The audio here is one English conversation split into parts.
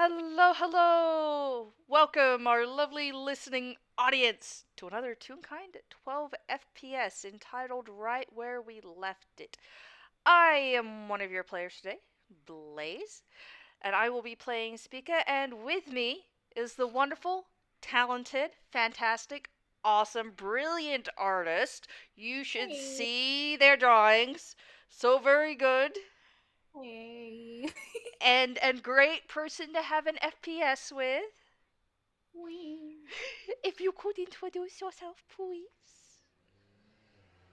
Hello, hello! Welcome, our lovely listening audience, to another Toonkind 12 FPS entitled Right Where We Left It. I am one of your players today, Blaze, and I will be playing Spica, and with me is the wonderful, talented, fantastic, awesome, brilliant artist. You should Hey, see their drawings. So very good. hey. And great person to have an FPS with. Wee. If you could introduce yourself, please.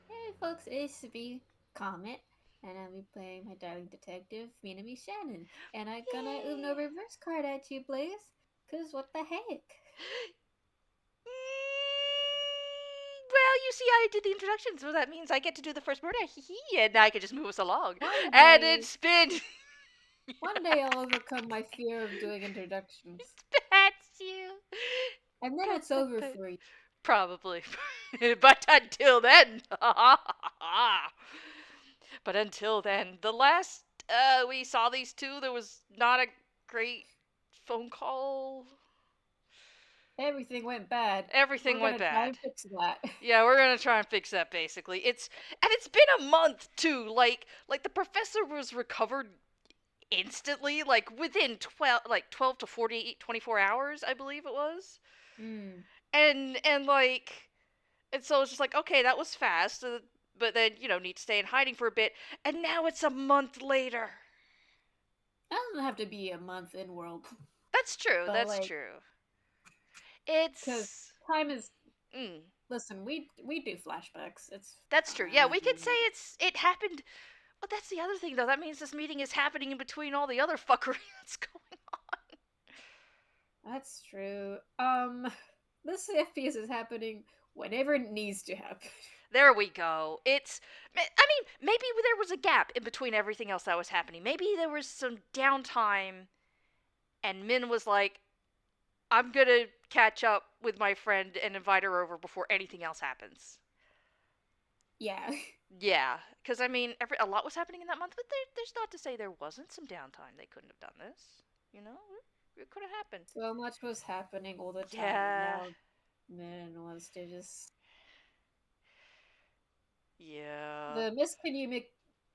Hey, folks, it's be Comet, and I'll be playing my darling detective, Minami Shannon. And I'm gonna Uno Yeah. reverse card at you, Blaze, cause what the heck? Well, you see, I did the introduction, so that means I get to do the first murder, and I can just move us along. One And day, it's been. one day I'll overcome my fear of doing introductions. That's you. And then it's over for you. Probably. But until then. But until then, the last we saw these two, there was not a great phone call. Everything went bad. Everything We're went gonna try bad. and fix that. Yeah, we're gonna try and fix that basically. It's been a month too. Like the professor was recovered instantly, like within 12 to 48, 24 hours, I believe it was. Hmm. And so it's just like, okay, that was fast, but then need to stay in hiding for a bit, and now it's a month later. That doesn't have to be a month in world, That's true. but That's like, true. cause It's time is. mm, Listen, we do flashbacks. It's that's true. Yeah, we could say fine. it happened. But that's the other thing, though. That means this meeting is happening in between all the other fuckery that's going on. That's true. This FPS is happening whenever it needs to happen. There we go. I mean, maybe there was a gap in between everything else that was happening. Maybe there was some downtime, and Min was like, I'm gonna catch up with my friend and invite her over before anything else happens. Yeah. Yeah, because I mean, a lot was happening in that month, but there's not to say there wasn't some downtime. They couldn't have done this. You know, it could have happened. So much was happening all the time, and Yeah, now Min wants to just yeah. the miscommunic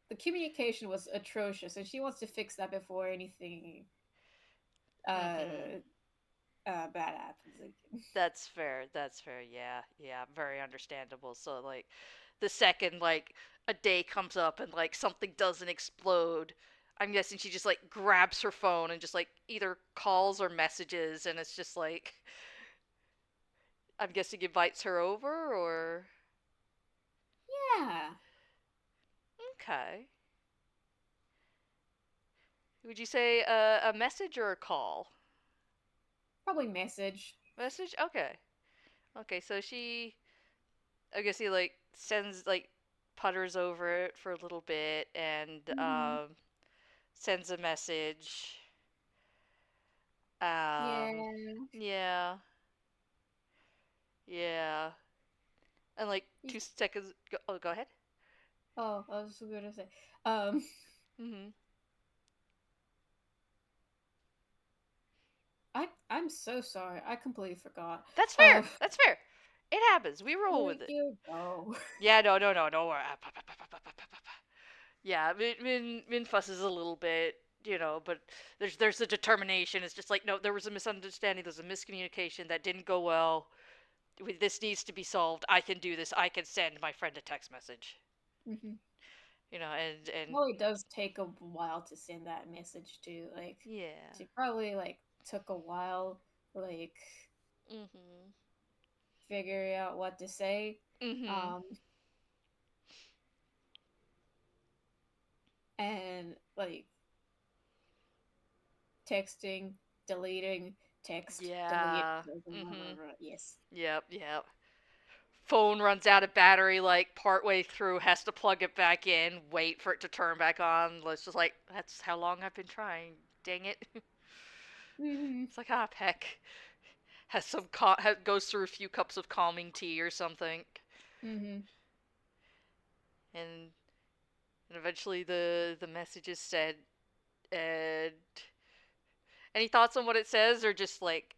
the communication was atrocious, and she wants to fix that before anything Mm-hmm. uh bad happens again. That's fair. That's fair. Yeah, yeah. Very understandable. So like, the second like a day comes up and like something doesn't explode, I'm guessing she just like grabs her phone and just like either calls or messages, and it's just like I'm guessing invites her over or Yeah, okay. Would you say a message or a call? probably message. Message. Okay. Okay. So I guess he like sends like putters over it for a little bit and Hmm. sends a message. Um, Yeah. yeah, yeah, and like 2 seconds. Go ahead. Oh, I was gonna say, um, Hmm. I'm so sorry. I completely forgot. That's Uh, fair. That's fair. It happens. We roll where with it. you go? Yeah, no, no, no, no. Yeah, Min fusses a little bit, but there's a determination. It's just like no, there was a misunderstanding. There's a miscommunication that didn't go well. This needs to be solved. I can do this. I can send my friend a text message. Hmm. And Well, it does take a while to send that message too. Like, yeah. she probably like took a while, like Mhm. figuring out what to say. Mhm. Um, and like texting, deleting, text, delete. Yeah. Mhm. Yes. Yep. Yep. Phone runs out of battery like partway through. Has to plug it back in. Wait for it to turn back on. It's just like that's how long I've been trying. Dang it. Hmm. It's like peck. Goes through a few cups of calming tea or something, Hmm. and and eventually the message is said, and Any thoughts on what it says, or just like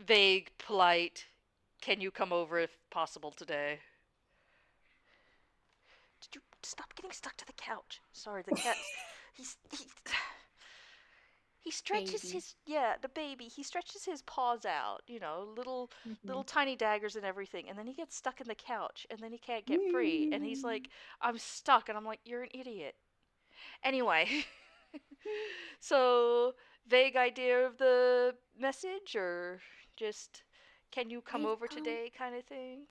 vague, polite? Can you come over if possible today? Did you stop getting stuck to the couch? Sorry, the cat's. He stretches Baby. his the baby. He stretches his paws out, little Mm-hmm. tiny daggers and everything, and then he gets stuck in the couch, and then he can't get free, and he's like, "I'm stuck," and I'm like, "You're an idiot." Anyway, so vague idea of the message, or just can you come I've over kind today, kind of thing.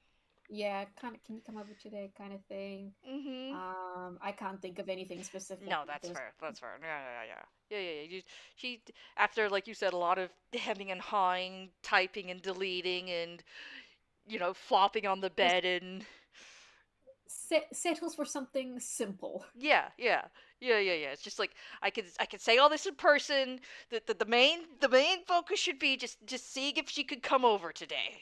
Yeah, kind of, can you come over today kind of thing. Mm-hmm. I can't think of anything specific No, that's because fair. That's fair. Yeah, yeah, yeah, yeah, yeah, yeah. She, after, like you said, a lot of hemming and hawing, typing and deleting, and flopping on the just bed, and settles for something simple. yeah, yeah, yeah, yeah, yeah. It's just like I could say all this in person. The main focus should be just seeing if she could come over today.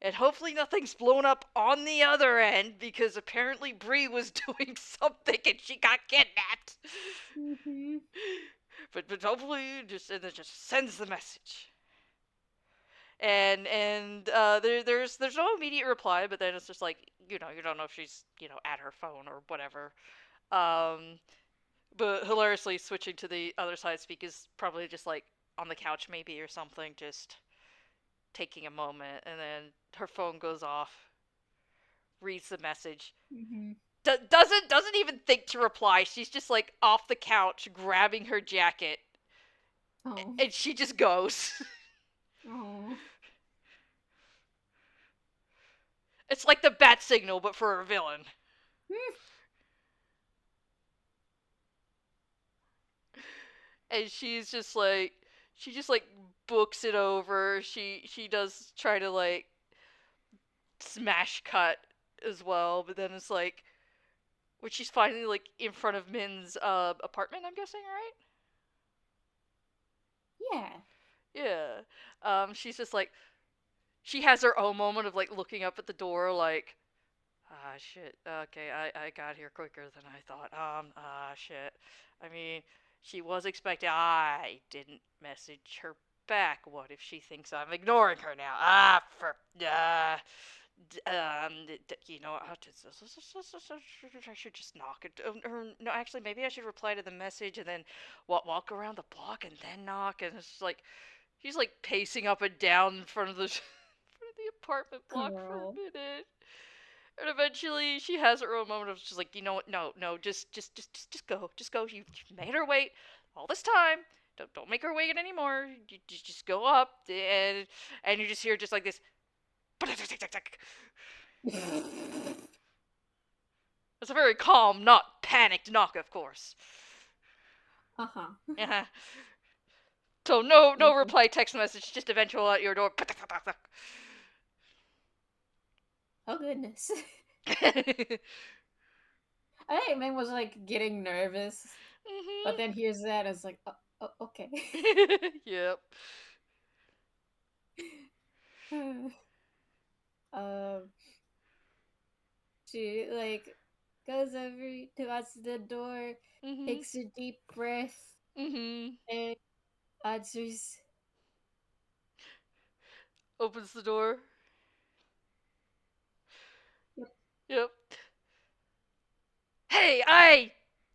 And hopefully nothing's blown up on the other end because apparently Bree was doing something and she got kidnapped. Mm-hmm. But hopefully and it just sends the message. And there's no immediate reply, but then it's just like you don't know if she's at her phone or whatever. Um, but hilariously switching to the other side speak is probably just like on the couch maybe or something, just taking a moment, and then her phone goes off, reads the message, Mm-hmm. doesn't even think to reply. She's just like off the couch grabbing her jacket, Oh. and she just goes. Oh. It's like the bat signal, but for a villain. And she just like books it over. She does try to like smash cut as well, but then it's like when she's finally like in front of Min's apartment, I'm guessing, right? Yeah. Yeah. She's just like she has her own moment of like looking up at the door like, ah, shit. Okay, I got here quicker than I thought. Shit. I mean, she was expecting. I didn't message her back. What if she thinks I'm ignoring her now? I should just knock it. Or, no, actually, maybe I should reply to the message and then walk around the block and then knock. And it's like she's like pacing up and down in front of the front of the apartment block for a Girl. minute. And eventually, she has her own moment of just like, you know what? No, no, just go, just go. You made her wait all this time. Don't make her wait anymore. You just go up, and you just hear just like this. It's a very calm, not panicked knock, of course. Uh-huh. Yeah. So no Okay. reply text message, just eventual at your door. Oh goodness. I think Ming was like getting nervous, but then here's that. It's like, oh, okay. Yep. um, she like goes over towards the door, Mhm. takes a deep breath, Mhm. and answers. Opens the door. Yep. Yep. Hey, I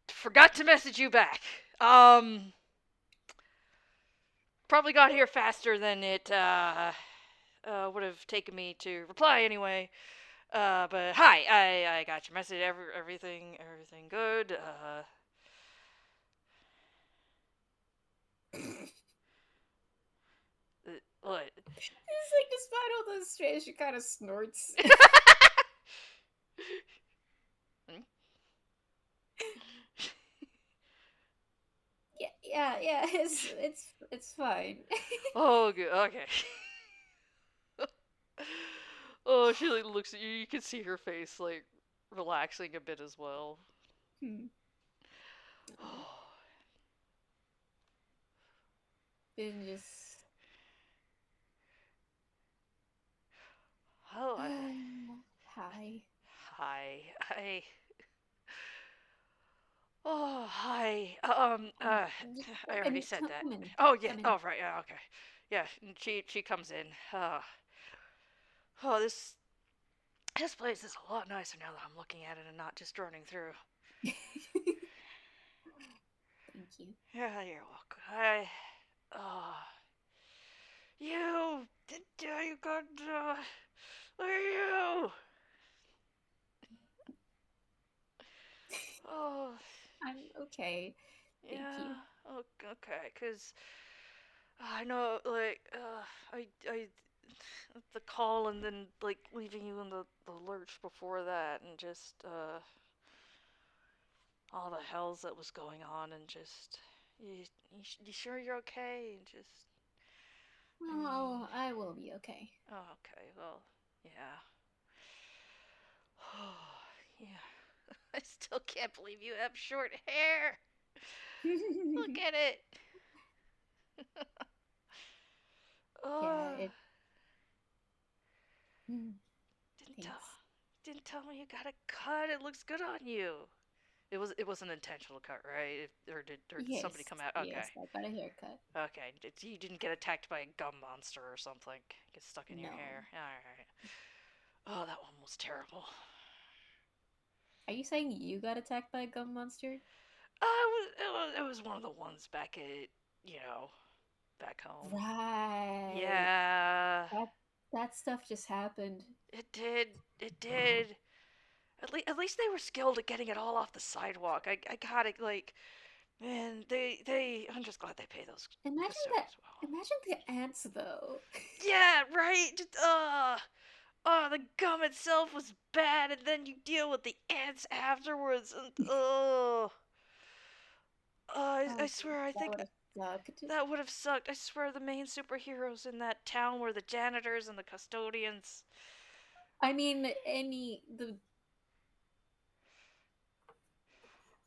forgot to message you back. Probably got here faster than it would have taken me to reply anyway. But hi, I got your message. Everything good. What? It's like despite all the stress, she kind of snorts. Yeah, yeah, yeah. It's fine. Oh, good. Okay. Oh, she like looks at you. You can see her face like relaxing a bit as well. Hmm. Then just Oh, hi. hi. Oh, hi. I I already mean, said that. come in, Oh yeah. come in. Oh right. Yeah. Okay. Yeah. And she comes in. Oh, this place is a lot nicer now that I'm looking at it and not just running through. Thank you. Yeah, you're welcome. Uh, you got, look at you. Oh, I'm okay. Thank you. yeah. Okay. Cause I know, like, the call and then like leaving you in the lurch before that, and just all the hells that was going on, and just you sure you're okay? And just, I mean, Oh, I will be okay. oh, okay, well, yeah. Oh, yeah. I still can't believe you have short hair. Look at it. Yeah, Oh, it. Mm, didn't tell thanks. didn't tell me you got a cut. It looks good on you. It was an intentional cut, right? Or did somebody Yes, come out? Okay. yes, I got a haircut. Okay. You didn't get attacked by a gum monster or something. Get stuck in your No. hair. All right. Oh, that one was terrible. Are you saying you got attacked by a gum monster? It was one of the ones back at you know back home. Right. Yeah, That that stuff just happened. it did. It did. At least they were skilled at getting it all off the sidewalk. I got it. Like, man, they. I'm just glad they pay those Imagine that. custodians well. Imagine the ants, though. Yeah, right. The gum itself was bad, and then you deal with the ants afterwards, and I Oh, swear, I that think would have sucked. that would have sucked. I swear, the main superheroes in that town were the janitors and the custodians. I mean,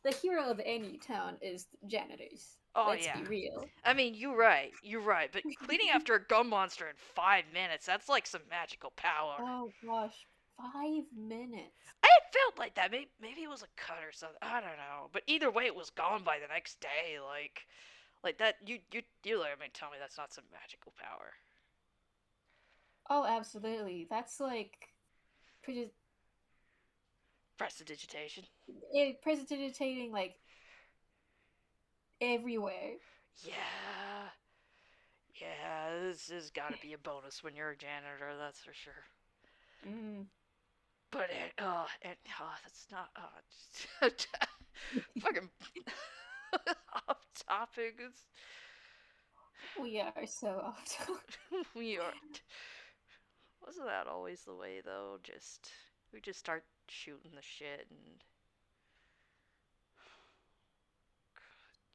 the hero of any town is janitors. Oh Let's yeah. be real. I mean, you're right. You're right. But cleaning after a gum monster in 5 minutes—that's like some magical power. Oh gosh, 5 minutes. I felt like that. Maybe it was a cut or something. I don't know. But either way, it was gone by the next day. Like that. You let me tell me that's not some magical power. Oh, absolutely. That's like pre- Prestidigitation. precipitating like everywhere. Yeah. Yeah. This has got to be a bonus when you're a janitor. That's for sure. Mm. But that's not. Just fucking off topic. We are so off topic. We are. Wasn't that always the way though? We just start shooting the shit, and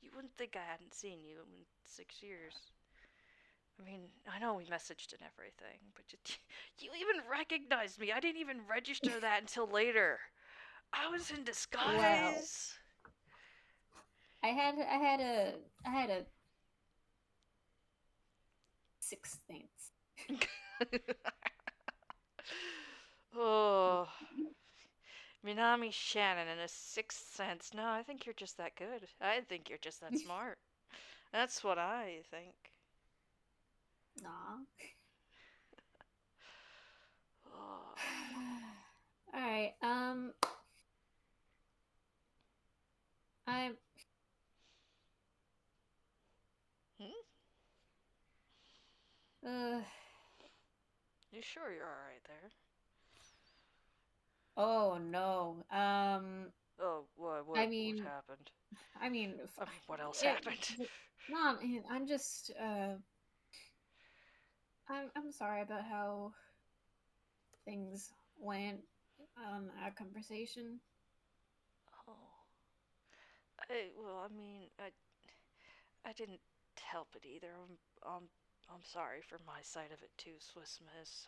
you wouldn't think I hadn't seen you in 6 years. I mean, I know we messaged and everything, but you even recognized me. I didn't even register that until later. I was in Wow. disguise. I had a sixth sense. Oh, Minami Shannon and a sixth sense. No, I think you're just that good. I think you're just that smart. That's what I think. Nah. Oh. All right. I'm. Hmm? Uh. You sure you're alright there? Oh no. Oh, what, I what mean, happened? I mean, I mean, what else it, happened? no. I'm just. I'm sorry about how things went on our conversation. Oh, I mean, I didn't help it either. I'm sorry for my side of it too, Swiss Miss.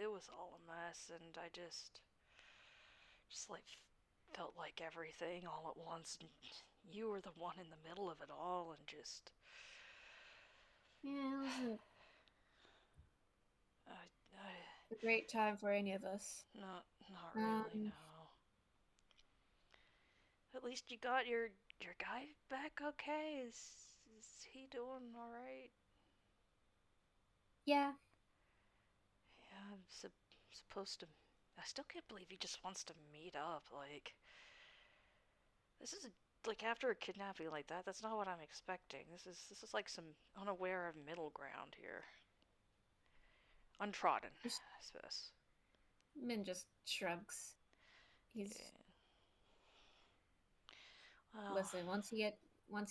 It was all a mess, and I just like felt like everything all at once, and you were the one in the middle of it all, and just Yeah, it was I a great time for any of us. not really Um, no. At least you got your guy back okay? Is he doing alright? Yeah. Yeah, supposed to. I still can't believe he just wants to meet up. Like, this is like after a kidnapping like that. That's not what I'm expecting. This is like some unaware of middle ground here, untrodden, Just I suppose. Min just shrugs. He's Yeah. Well, listen. Once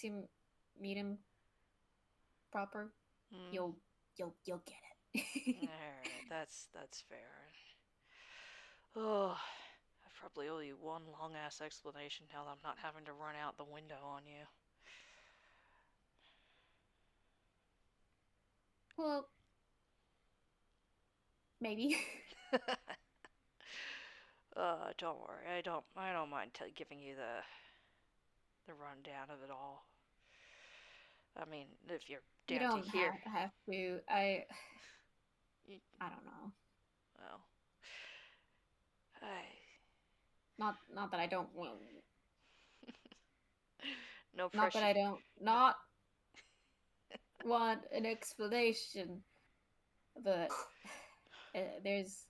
you meet him proper, hmm. you'll you'll get it. Alright, that's fair. Oh, I probably owe you one long ass explanation now that I'm not having to run out the window on you. Well, maybe. Don't worry. I don't mind giving you the rundown of it all. I mean, if you're You down to don't hear, have to. you, I don't know. well, I Not that I don't want. no Not that pressure. I don't No, not want an explanation, but there's.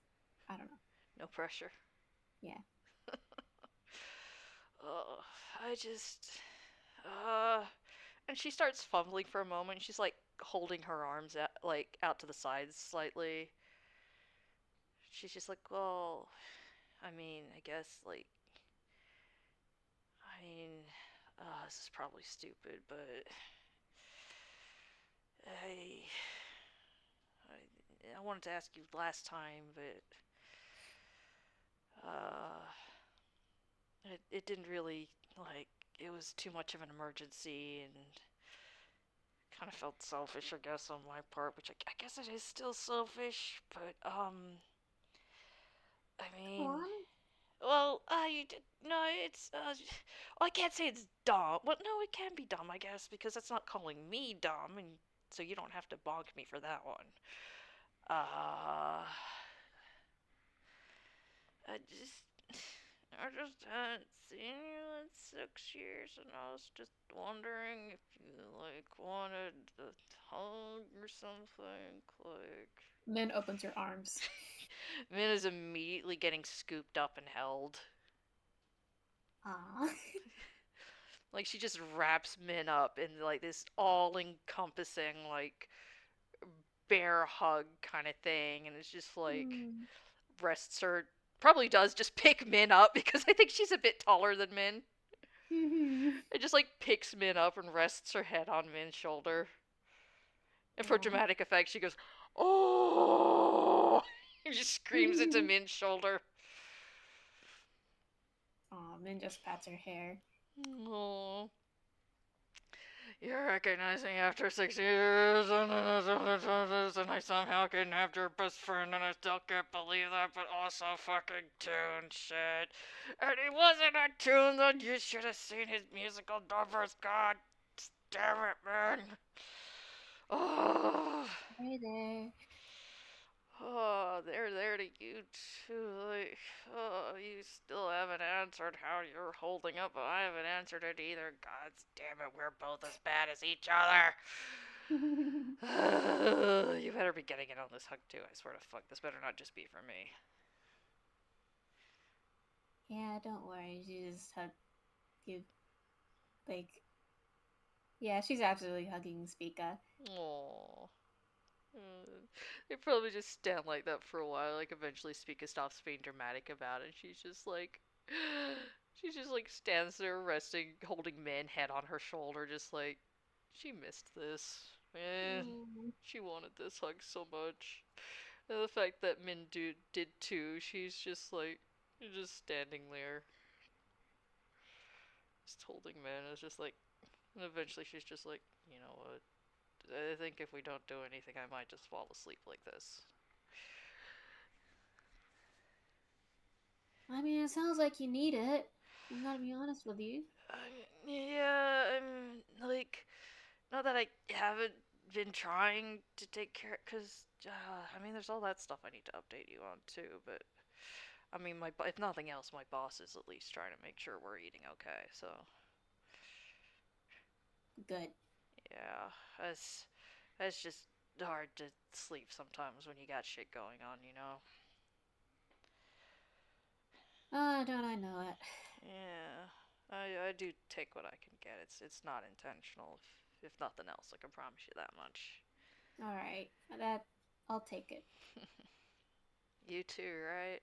I don't know. no pressure. Yeah. Oh, I just, uh, and she starts fumbling for a moment. She's like holding her arms out, like out to the sides slightly. She's just like, well, I mean, I guess like, I mean, this is probably stupid, but I, I wanted to ask you last time, but uh, it didn't really like it was too much of an emergency and kind of felt selfish, I guess, on my part, which I guess it is still selfish, but I Go mean, on. well, no, it's well, I can't say it's dumb. Well, no, it can be dumb, I guess, because that's not calling me dumb, and so you don't have to bonk me for that one. Uh, I just, I just hadn't seen you in 6 years, and I was just wondering if you like wanted a hug or something. Like, Min opens her arms. Min is immediately getting scooped up and held. Ah. Like she just wraps Min up in like this all-encompassing like bear hug kind of thing, and it's just like Hmm. rests her. Probably does just pick Min up because I think she's a bit taller than Min. Mhm. It just like picks Min up and rests her head on Min's shoulder. And for Aw. dramatic effect, she goes, "Oh!" and just screams into Min's shoulder. Aw, Min just pats her hair. Oh, you're recognizing after 6 years, and I somehow kidnapped your best friend, and I still can't believe that, but also fucking tune shit. And he wasn't a tune, then you should have seen his musical numbers. God damn it, man. Oh. Hey there. Oh, they're there to you too. Like, oh, you still haven't answered how you're holding up, but I haven't answered it either. God damn it, we're both as bad as each other. You better be getting in on this hug too. I swear to fuck, this better not just be for me. Yeah, don't worry. She just hug you. Like, yeah, she's absolutely hugging Spica. Aww. They probably just stand like that for a while. Like eventually, Spica stops being dramatic about it. She's just like, she just like stands there, resting, holding Min head on her shoulder, just like she missed this. Man, Mm. she wanted this hug so much. And the fact that Min did too. She's just like, just standing there, just holding Min. It's just like, and eventually she's just like, you know what? I think if we don't do anything, I might just fall asleep like this. I mean, it sounds like you need it. I'm gonna be honest with you. Yeah, like, not that I haven't been trying to take care, because, I mean, there's all that stuff I need to update you on too, but I mean, if nothing else, my boss is at least trying to make sure we're eating okay. So Good. yeah, it's just hard to sleep sometimes when you got shit going on, you know. Oh, don't I know it? Yeah, I do take what I can get. It's not intentional. If nothing else, I can promise you that much. All right, that I'll take it. You too, right?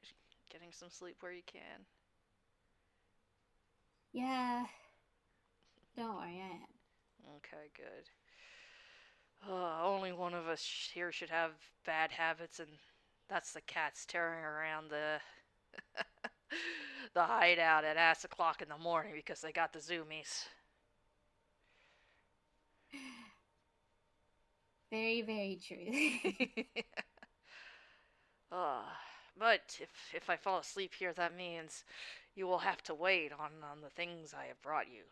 Getting some sleep where you can. Yeah, don't worry, I am. Okay, good. Only one of us here should have bad habits, and that's the cats tearing around the hideout at ass o'clock in the morning because they got the zoomies. Very, very true. uh, but if I fall asleep here, that means you will have to wait on the things I have brought you.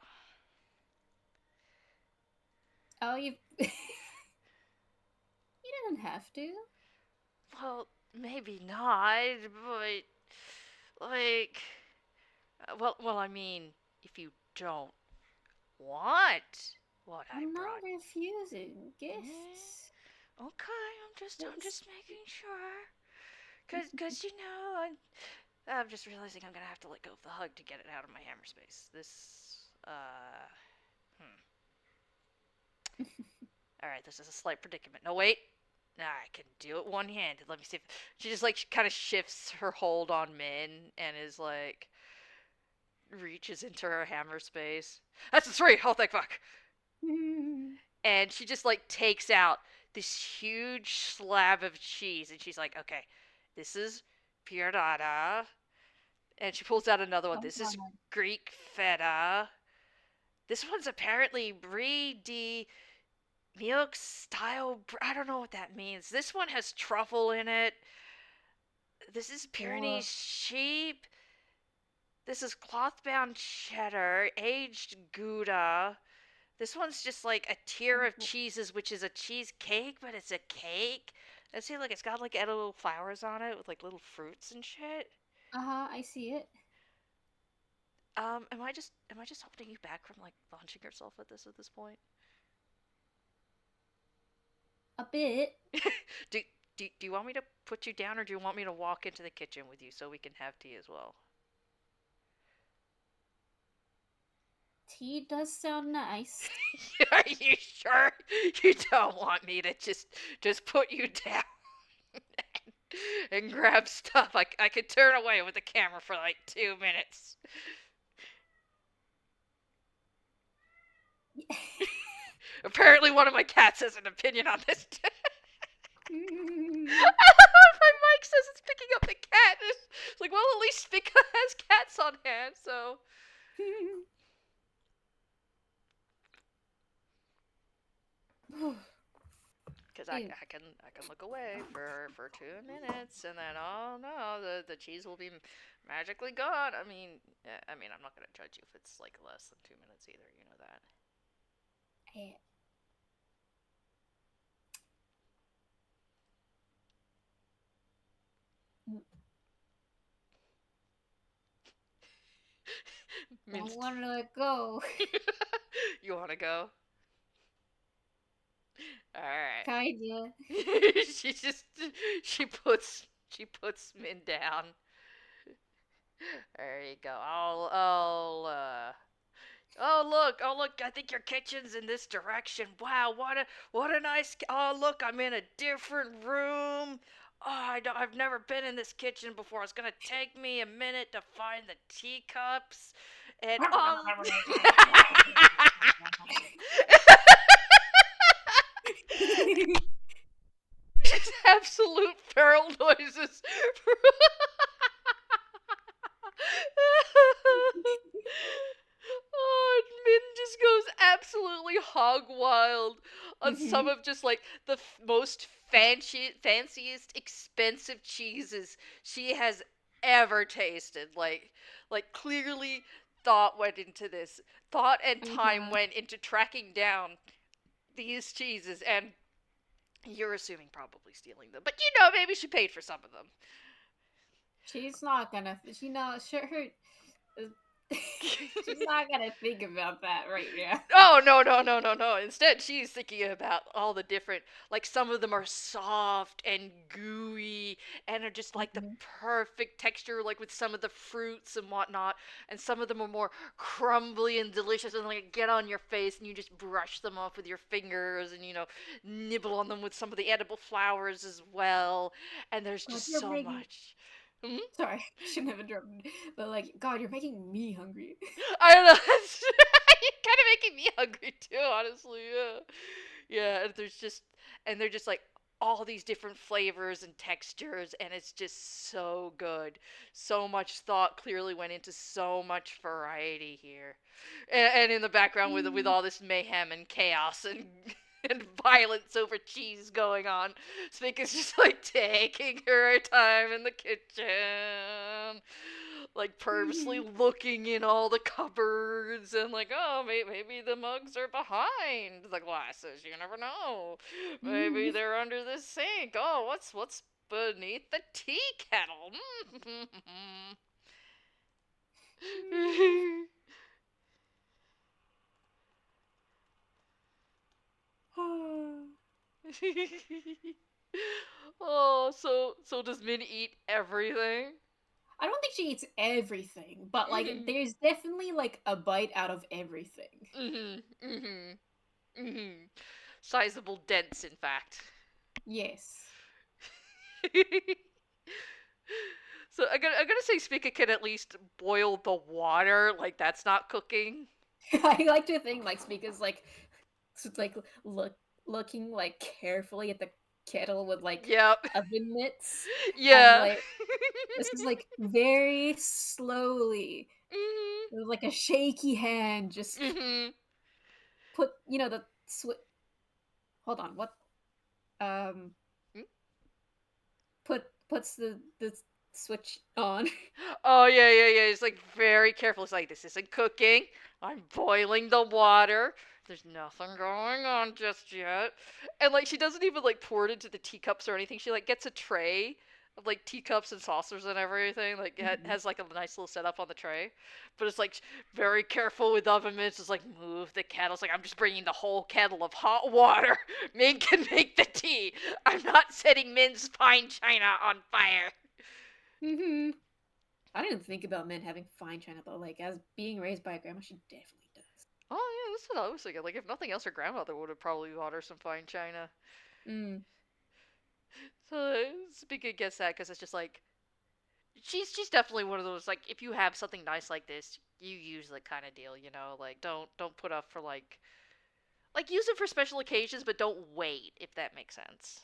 Oh, you. You didn't have to. Well, maybe not, but like, I mean, if you don't want what I I'm not brought. refusing Eh, gifts. okay, I'm It's. just making sure. Cause you know, I'm just realizing I'm gonna have to let go of the hug to get it out of my hammer space. Hmm. All right, this is a slight predicament. No, wait. Nah, I can do it one-handed. Let me see if she just like kind of shifts her hold on Min and is like reaches into her hammer space. That's a three. Oh, thank fuck. And she just like takes out this huge slab of cheese, and she's like, "Okay, this is pierdata," and she pulls out another one. Oh This is God. Greek feta. This one's apparently brie de milk style. I don't know what that means. This one has truffle in it. This is Pyrenees Or. sheep. This is cloth bound cheddar, aged Gouda. This one's just like a tier of cheeses, which is a cheesecake, but it's a cake. And see, like it's got like edible flowers on it with like little fruits and shit. Uh huh, I see it. Am I just holding you back from like launching yourself at this point? A bit. do, do you want me to put you down, or do you want me to walk into the kitchen with you so we can have tea as well? Tea does sound nice. Are you sure you don't want me to just put you down and grab stuff? I could turn away with the camera for like 2 minutes. Apparently, one of my cats has an opinion on this. My mic says it's picking up the cat. It's like, well, at least Spica has cats on hand, so. Because I can look away for 2 minutes, and then oh no, the cheese will be magically gone. I mean, I'm not gonna judge you if it's like less than 2 minutes either. You know that. Eh, don't Minced. want to let go. You want to go? All right. Kinda. she just she puts Min down. There you go. Oh look, I think your kitchen's in this direction. Wow, what a nice. Oh look, I'm in a different room. Oh, I've never been in this kitchen before. It's gonna take me a minute to find the teacups, and just absolute feral noises. Oh, Min just goes absolutely hog wild on some Mhm. of just like the most fanciest, expensive cheeses she has ever tasted. Like clearly thought went into this. Thought and time Uh-huh. went into tracking down these cheeses, and you're assuming probably stealing them. But you know, maybe she paid for some of them. She's not gonna. She not sure her. She's not gonna think about that right now. Oh no no no no no! Instead, she's thinking about all the different, like some of them are soft and gooey and are just like the Mhm. perfect texture, like with some of the fruits and whatnot, and some of them are more crumbly and delicious and like get on your face and you just brush them off with your fingers and nibble on them with some of the edible flowers as well. And there's God, just you're so making. much. Mhm. Sorry, I shouldn't have interrupted. But like, God, you're making me hungry. I don't know. You're kind of making me hungry too, honestly. Yeah, yeah. And they're just like all these different flavors and textures, and it's just so good. So much thought clearly went into so much variety here, and in the background with Mm. all this mayhem and chaos and and violence over cheese going on, Spica's just like taking her time in the kitchen, like purposely looking in all the cupboards and like, oh, maybe the mugs are behind the glasses. You never know. Maybe Mm. they're under the sink. Oh, what's beneath the tea kettle? Oh, so does Min eat everything? I don't think she eats everything, but like, Mhm. there's definitely like a bite out of everything. Mhm. Mhm. Mhm. Sizable dents, in fact. Yes. So I'm gonna say Spica can at least boil the water, like that's not cooking. I like to think like Speaker's like like look looking like carefully at the kettle with like Yep. oven mitts, and Yeah. like this is like very slowly Mhm. with like a shaky hand just Mhm. put the hold on, what um puts the switch on. Oh yeah. He's like very careful. He's like, this isn't cooking. I'm boiling the water. There's nothing going on just yet. And like she doesn't even like pour it into the teacups or anything. She like gets a tray of like teacups and saucers and everything. Like it Mhm. has like a nice little setup on the tray. But it's like very careful with oven mitts. It's like move the kettle. It's like I'm just bringing the whole kettle of hot water. Min can make the tea. I'm not setting Min's fine china on fire. Mhm. I didn't think about men having fine china though. Like as being raised by a grandma, she definitely does. Oh yeah, that's what I was thinking. Like if nothing else, her grandmother would have probably bought her some fine china. Mm. So Spica gets that because it's just like she's definitely one of those like if you have something nice like this, you use it kind of deal. Like don't put up for like use it for special occasions, but don't wait if that makes sense.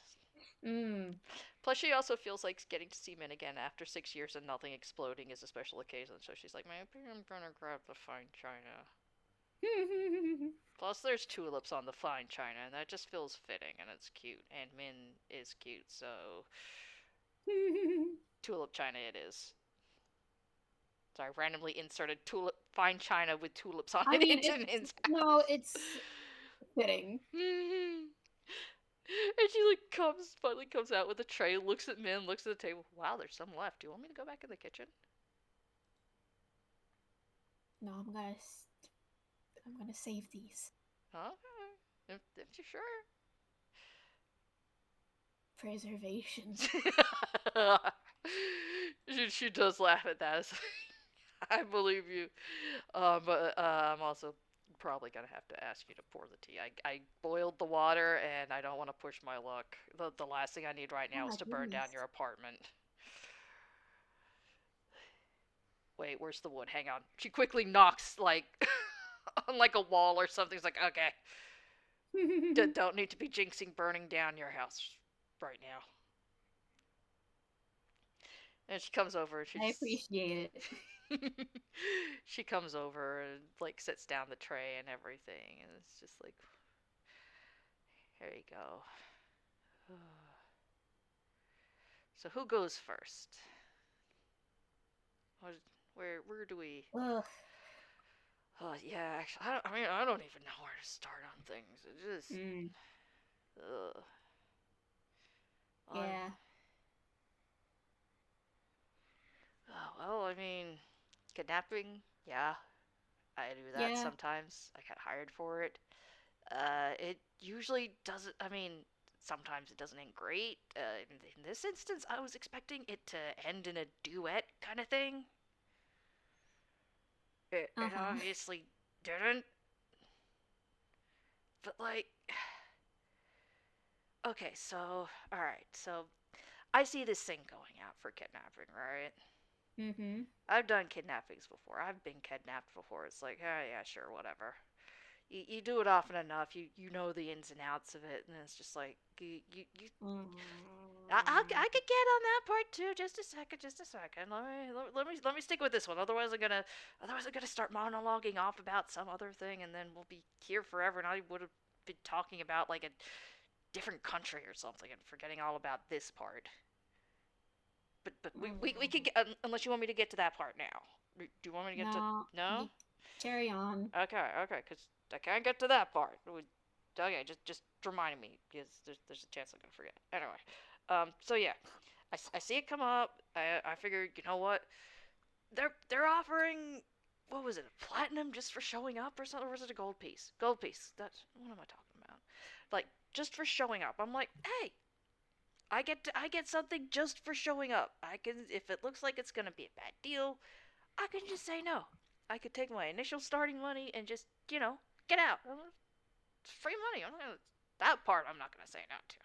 Mm. Plus, she also feels like getting to see Min again after 6 years and nothing exploding is a special occasion. So she's like, maybe I'm gonna grab the fine china. Plus, there's tulips on the fine china, and that just feels fitting, and it's cute. And Min is cute, so tulip china it is. So I randomly inserted tulip fine china with tulips on I it mean, into it's Min's no, house. it's fitting. And she like finally comes out with a tray, looks at Min, looks at the table. Wow, there's some left. Do you want me to go back in the kitchen? No, I'm gonna save these. Okay, if you're sure. Preservation. She does laugh at that. I believe you. But I'm also probably gonna have to ask you to pour the tea. I boiled the water, and I don't want to push my luck. The last thing I need right Oh now is my to burn down goodness. your apartment. Wait, where's the wood? Hang on. She quickly knocks like on like a wall or something. It's like, okay, don't need to be jinxing burning down your house right now. And she comes over. And I she's appreciate it. she comes over and like sets down the tray and everything, and it's just like, here you go. So who goes first? What, where do we? Ugh. Oh yeah, actually, I don't even know where to start on things. It just, Mm. ugh. On Yeah. well, I mean, kidnapping, yeah, I do that Yeah. sometimes. I get hired for it. It usually doesn't, I mean, sometimes it doesn't end great. In this instance, I was expecting it to end in a duet kind of thing. It Uh-huh. obviously didn't, but like, okay, so, alright, so I see this thing going out for kidnapping, right? Mm-hmm. I've done kidnappings before. I've been kidnapped before. It's like, oh yeah, sure, whatever. You do it often enough, you know the ins and outs of it, and it's just like you I Mm. could get on that part too. Just a second, just a second. Let me stick with this one. Otherwise I'm gonna start monologuing off about some other thing, and then we'll be here forever. And I would have been talking about like a different country or something, and forgetting all about this part. But we could Mm. get, unless you want me to get to that part now. Do you want me to get to No, no? you carry on. Okay, because I can't get to that part. Okay, just reminding me because there's a chance I'm gonna forget. Anyway, so yeah, I see it come up. I figure, you know what? They're offering, what was it, platinum just for showing up or something, or was it a gold piece? Gold piece. That's what am I talking about? Like just for showing up. I'm like, hey, I get something just for showing up. I can, if it looks like it's gonna be a bad deal, I can just say no. I could take my initial starting money and just, get out. It's free money. That part I'm not going to say no to.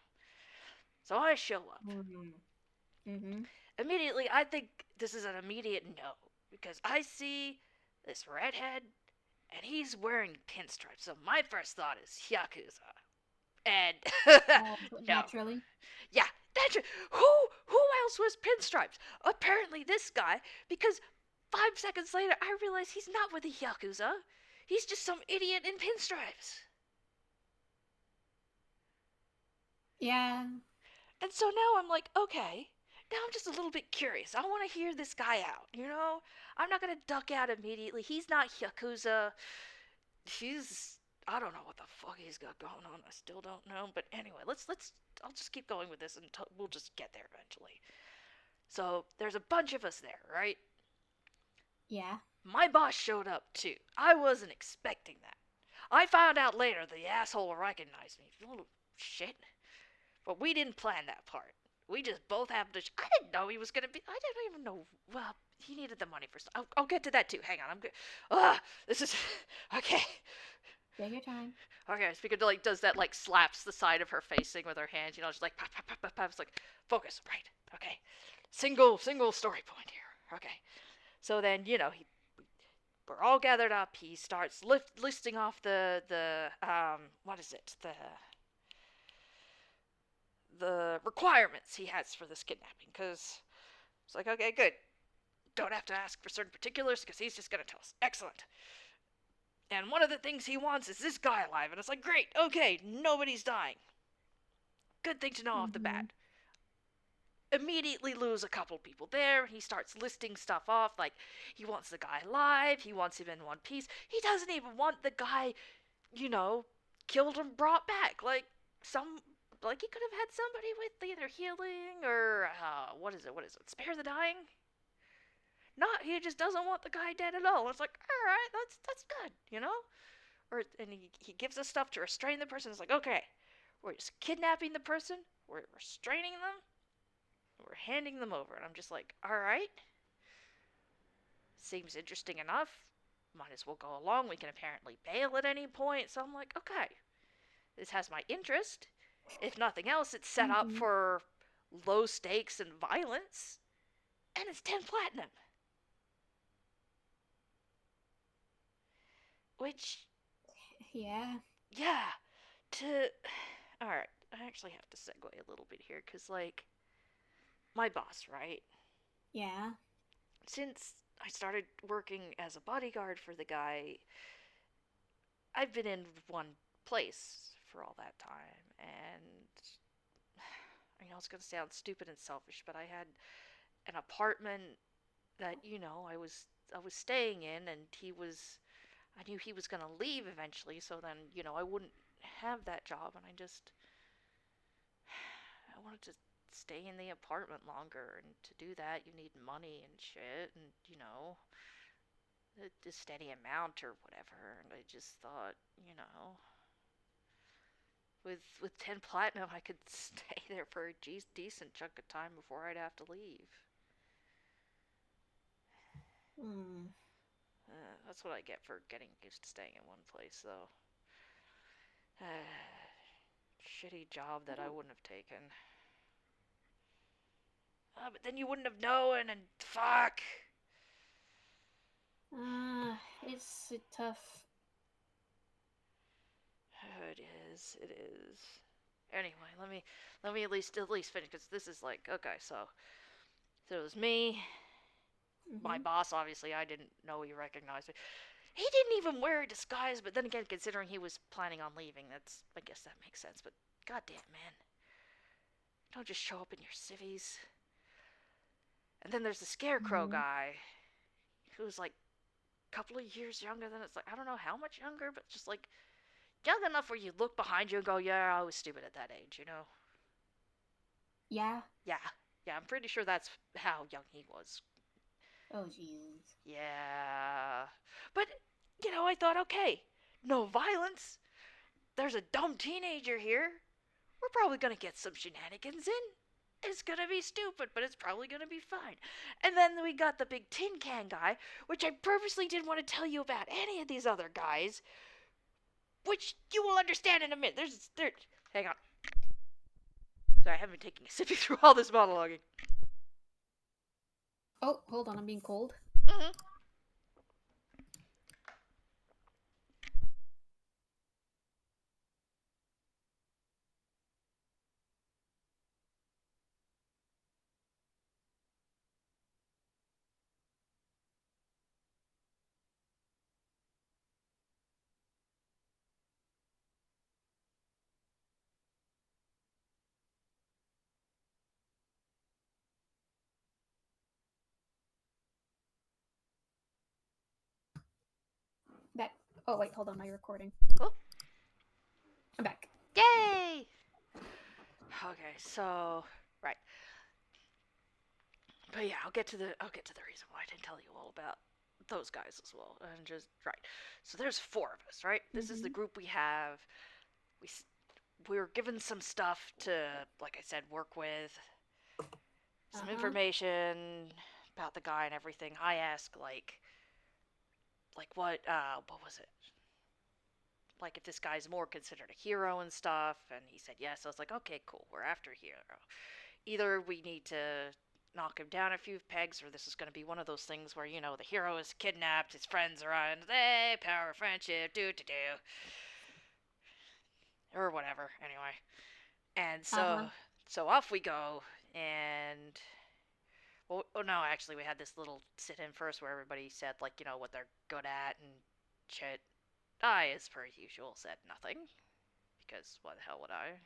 So I show up. Mm. Mm-hmm. Immediately, I think this is an immediate no. Because I see this redhead and he's wearing pinstripes. So my first thought is Yakuza. And no. Naturally. Yeah, that's who else was pinstripes? Apparently this guy, because 5 seconds later I realize he's not with the Yakuza. He's just some idiot in pinstripes. Yeah. And so now I'm like, okay, now I'm just a little bit curious. I want to hear this guy out. I'm not going to duck out immediately. He's not Yakuza. He's I don't know what the fuck he's got going on. I still don't know. But anyway, let's I'll just keep going with this and we'll just get there eventually. So there's a bunch of us there, right? Yeah. My boss showed up too. I wasn't expecting that. I found out later the asshole recognized me. Little shit. But we didn't plan that part. We just both happened to. I didn't know he was gonna be. I didn't even know. Well, he needed the money for. I'll get to that too. Hang on. I'm good. This is okay. Take your time. Okay, Spica like does that, like slaps the side of her facing with her hands. Just like pop, pop, pop, pop, pop. It's like focus. Right. Okay. Single story point here. Okay. So then we're all gathered up. He starts listing off the what is it, the requirements he has for this kidnapping, because it's like, okay, good, don't have to ask for certain particulars because he's just gonna tell us. Excellent. And one of the things he wants is this guy alive, and it's like, great, okay, nobody's dying. Good thing to know off the Mm-hmm. bat. Immediately lose a couple people there. He starts listing stuff off, like he wants the guy alive, he wants him in one piece. He doesn't even want the guy, you know, killed and brought back. Some, like he could have had somebody with either healing or what is it? Spare the dying. Not, he just doesn't want the guy dead at all. It's like, all right, that's good. Or and he gives us stuff to restrain the person. It's like, okay, we're just kidnapping the person, we're restraining them, we're handing them over, and I'm just like, all right, seems interesting enough. Might as well go along. We can apparently bail at any point. So I'm like, okay, this has my interest. If nothing else, it's set up Mm-hmm. for low stakes and violence, and it's 10 platinum. Which, Yeah. yeah, to. Alright, I actually have to segue a little bit here, because, like, my boss, right? Yeah. Since I started working as a bodyguard for the guy, I've been in one place for all that time, and I know it's gonna sound stupid and selfish, but I had an apartment that I was staying in, and I knew he was gonna leave eventually, so then I wouldn't have that job, and I wanted to stay in the apartment longer, and to do that you need money and shit, and a steady amount or whatever. And I just thought, with 10 platinum, I could stay there for a decent chunk of time before I'd have to leave. Hmm. That's what I get for getting used to staying in one place, though. Shitty job I that I don't. wouldn't have taken. But then you wouldn't have known, and fuck. It's a tough. It is. It is. Anyway, let me at least finish, because this is like, okay. So it was me, my Mm-hmm. boss. Obviously, I didn't know he recognized me. He didn't even wear a disguise, but then again, considering he was planning on leaving, I guess that makes sense. But goddamn, man, don't just show up in your civvies. And then there's the scarecrow Mm-hmm. guy, who's like a couple of years younger than us. Like, I don't know how much younger, but just like young enough where you look behind you and go, yeah, I was stupid at that age. Yeah. Yeah, yeah, I'm pretty sure that's how young he was. Oh, jeez. Yeah. But, I thought, okay, no violence. There's a dumb teenager here. We're probably gonna get some shenanigans in. It's gonna be stupid, but it's probably gonna be fine. And then we got the big tin can guy, which I purposely didn't want to tell you about any of these other guys, which you will understand in a minute. Hang on. Sorry, I haven't been taking a sippy through all this monologuing. Oh, hold on. I'm being cold. Mm-hmm. Back. Oh wait, hold on. My recording. Oh, I'm back. yay! Okay, so right, but yeah, I'll get to the reason why I didn't tell you all about those guys as well, and just right. So there's four of us, right? This is the Mm-hmm. group we have. We we were given some stuff to, like I said, work with, Uh some huh. information about the guy and everything. I asked like what was it? Like if this guy's more considered a hero and stuff, and he said yes. I was like, okay, cool, we're after a hero. Either we need to knock him down a few pegs, or this is going to be one of those things where the hero is kidnapped, his friends are on, hey, power of friendship, do, or whatever. Anyway, and Uh so huh. so off we go, and well, oh no, actually we had this little sit-in first where everybody said like what they're good at and shit. I, as per usual, said nothing because why the hell would I?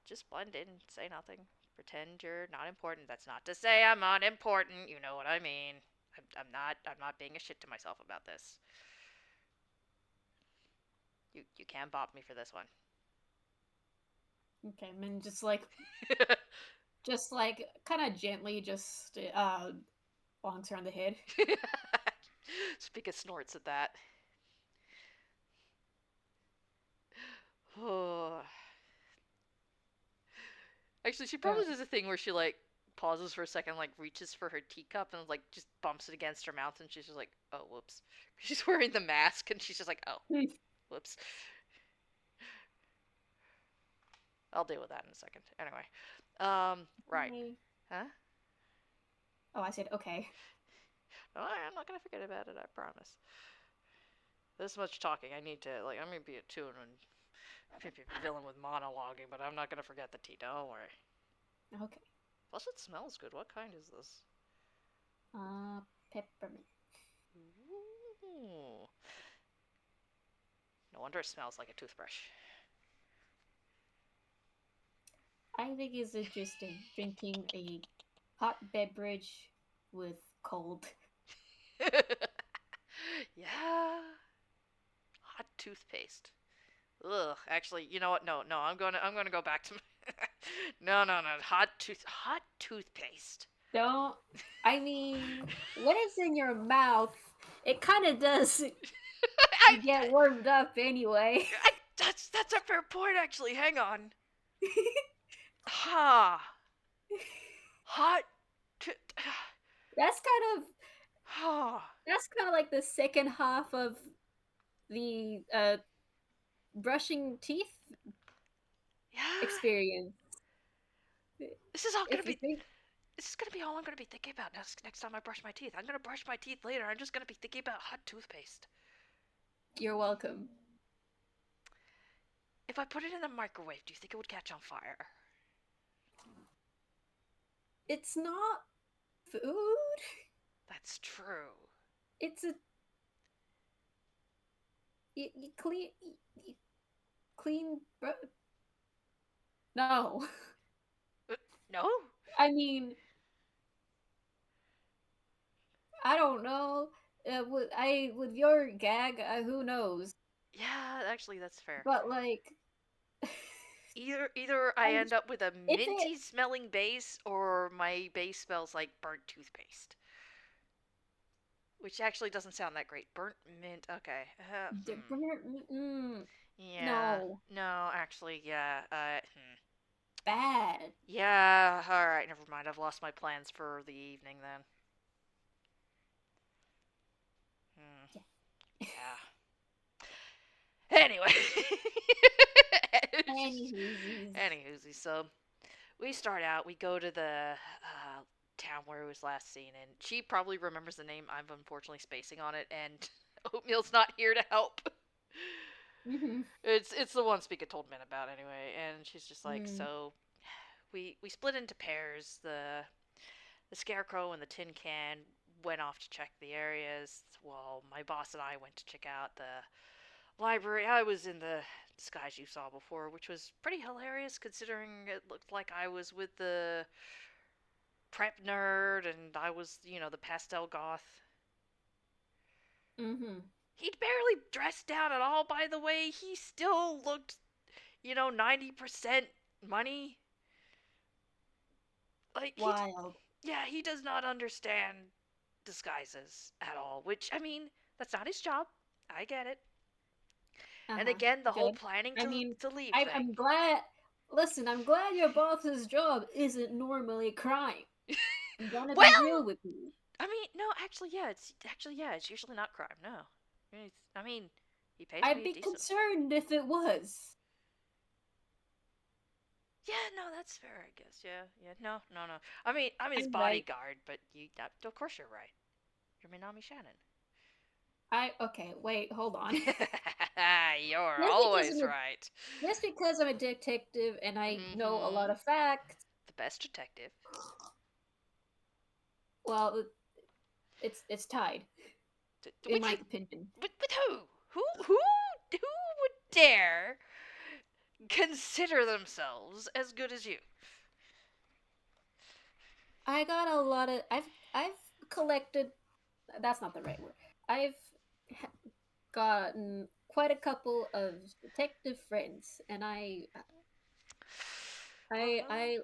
Just blend in, say nothing, pretend you're not important. That's not to say I'm not important. You know what I mean. I'm not. I'm not being a shit to myself about this. You can bop me for this one. Okay. And then just like, kind of gently, just bonks her on the head. Spica snorts at that. Oh. Actually, she Uh, probably does a thing where she like pauses for a second, like reaches for her teacup and like just bumps it against her mouth, and she's just like, "Oh, whoops." She's wearing the mask, and she's just like, "Oh, whoops." I'll deal with that in a second. Anyway, right, okay. huh? Oh, I said okay. No, I'm not gonna forget about it. I promise. This much talking, I need to like. I'm gonna be attuned and villain with monologuing, but I'm not gonna forget the tea. Don't worry. Okay. Plus, it smells good. What kind is this? Peppermint. Ooh. No wonder it smells like a toothbrush. I think it's interesting drinking a hot beverage with cold. Yeah. Hot toothpaste. Ugh. Actually, you know what? No, no. I'm gonna go back to. No, no, no. Hot toothpaste. Don't. I mean, when it's in your mouth, it kind of does I, get warmed up anyway. that's a fair point. Actually, hang on. Ha. Hot. T- that's kind of ha. that's kind of like the second half of the brushing teeth Yeah. experience. This is all gonna If you be. think This is gonna be all I'm gonna be thinking about next time I brush my teeth. I'm gonna brush my teeth later. I'm just gonna be thinking about hot toothpaste. you're welcome, If I put it in the microwave, do you think it would catch on fire? it's not food. That's true. It's a you clean you clean. No, No? I mean I don't know. With your gag, who knows? Yeah, actually, that's fair. But like, Either I I'm end up with a if it minty smelling base, or my base smells like burnt toothpaste. Which actually doesn't sound that great. Burnt mint. Okay. Yeah. no No, actually, yeah. bad. Yeah. All right. Never mind. I've lost my plans for the evening then. Hmm. Yeah. Yeah. Anyway. Anywhoosies. Anywho, so we start out. We go to the town where it was last seen, and she probably remembers the name. I'm unfortunately spacing on it, and Oatmeal's not here to help. Mm-hmm. It's the one Spica told Min about anyway, and she's just like, Mm. so we split into pairs. The Scarecrow and the Tin Can went off to check the areas, while my boss and I went to check out the library. I was in the disguise you saw before, which was pretty hilarious considering it looked like I was with the prep nerd and I was, the pastel goth. Mm-hmm. He'd barely dressed down at all, by the way. He still looked, 90% money. Like, Wild. yeah, he does not understand disguises at all, which, I mean, that's not his job. I get it. And Uh-huh. again, the whole Good. planning I to, mean, to leave I'm thing. glad. Listen, I'm glad your boss's job isn't normally crime. I'm gonna be Well, real with you. I mean, no, actually, yeah, it's usually not crime. No, I mean, he pays I'd me be decent. concerned if it was. Yeah, no, that's fair, I guess. Yeah, yeah, no, no, no. I'm his I'm right. bodyguard, but of course you're right. You're Minami Shannon. Okay, wait, hold on. You're just because always I'm a right. just because I'm a detective and I know a lot Mm-hmm. of facts, The best detective. well, it's tied, in Which my is opinion. with who? Who would dare consider themselves as good as you? I got a lot of I've collected. That's not the right word. I've gotten quite a couple of detective friends, and Uh I huh.